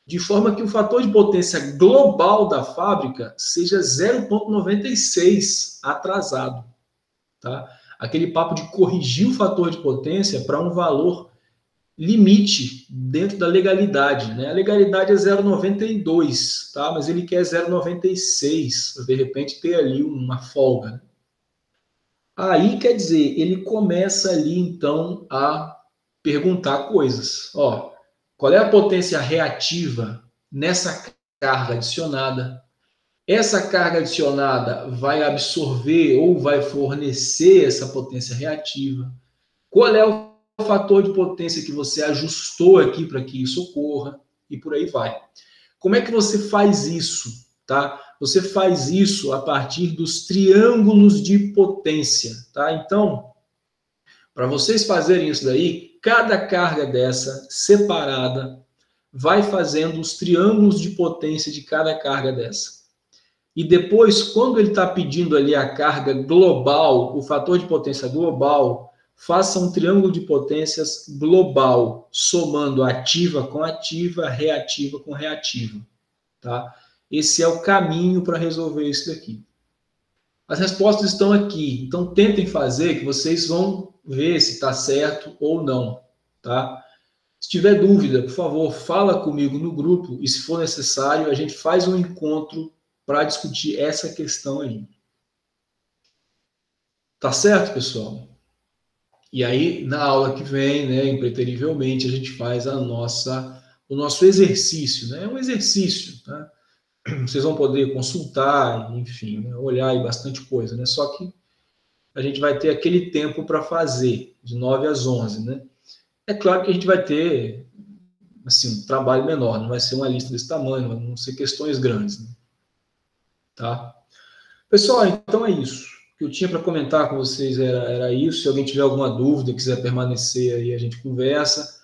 de forma que o fator de potência global da fábrica seja 0,96 atrasado, tá? Aquele papo de corrigir o fator de potência para um valor limite dentro da legalidade, né? A legalidade é 0,92, tá? Mas ele quer 0,96, de repente ter ali uma folga, né? Aí, quer dizer, ele começa ali, então, a perguntar coisas. Ó, qual é a potência reativa nessa carga adicionada? Essa carga adicionada vai absorver ou vai fornecer essa potência reativa? Qual é o fator de potência que você ajustou aqui para que isso ocorra? E por aí vai. Como é que você faz isso, tá? Você faz isso a partir dos triângulos de potência, tá? Então, para vocês fazerem isso daí, cada carga dessa separada vai fazendo os triângulos de potência de cada carga dessa. E depois, quando ele está pedindo ali a carga global, o fator de potência global, faça um triângulo de potências global, somando ativa com ativa, reativa com reativa, tá? Esse é o caminho para resolver isso daqui. As respostas estão aqui, então tentem fazer que vocês vão ver se está certo ou não, tá? Se tiver dúvida, por favor, fala comigo no grupo e, se for necessário, a gente faz um encontro para discutir essa questão aí. Tá certo, pessoal? E aí, na aula que vem, né, impreterivelmente, a gente faz o nosso exercício, né? É um exercício, tá? Vocês vão poder consultar, enfim, né, olhar aí bastante coisa, né? Só que a gente vai ter aquele tempo para fazer, de 9 às 11, né? É claro que a gente vai ter, assim, um trabalho menor, não vai ser uma lista desse tamanho, vão ser questões grandes, né? Tá? Pessoal, então é isso. O que eu tinha para comentar com vocês era isso. Se alguém tiver alguma dúvida, quiser permanecer aí, a gente conversa.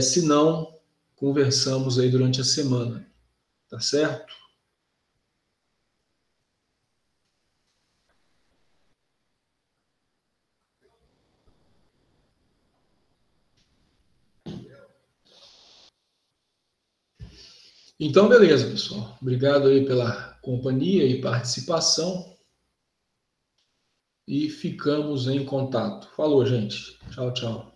Se não, conversamos aí durante a semana. Tá certo? Então, beleza, pessoal. Obrigado aí pela companhia e participação. E ficamos em contato. Falou, gente. Tchau, tchau.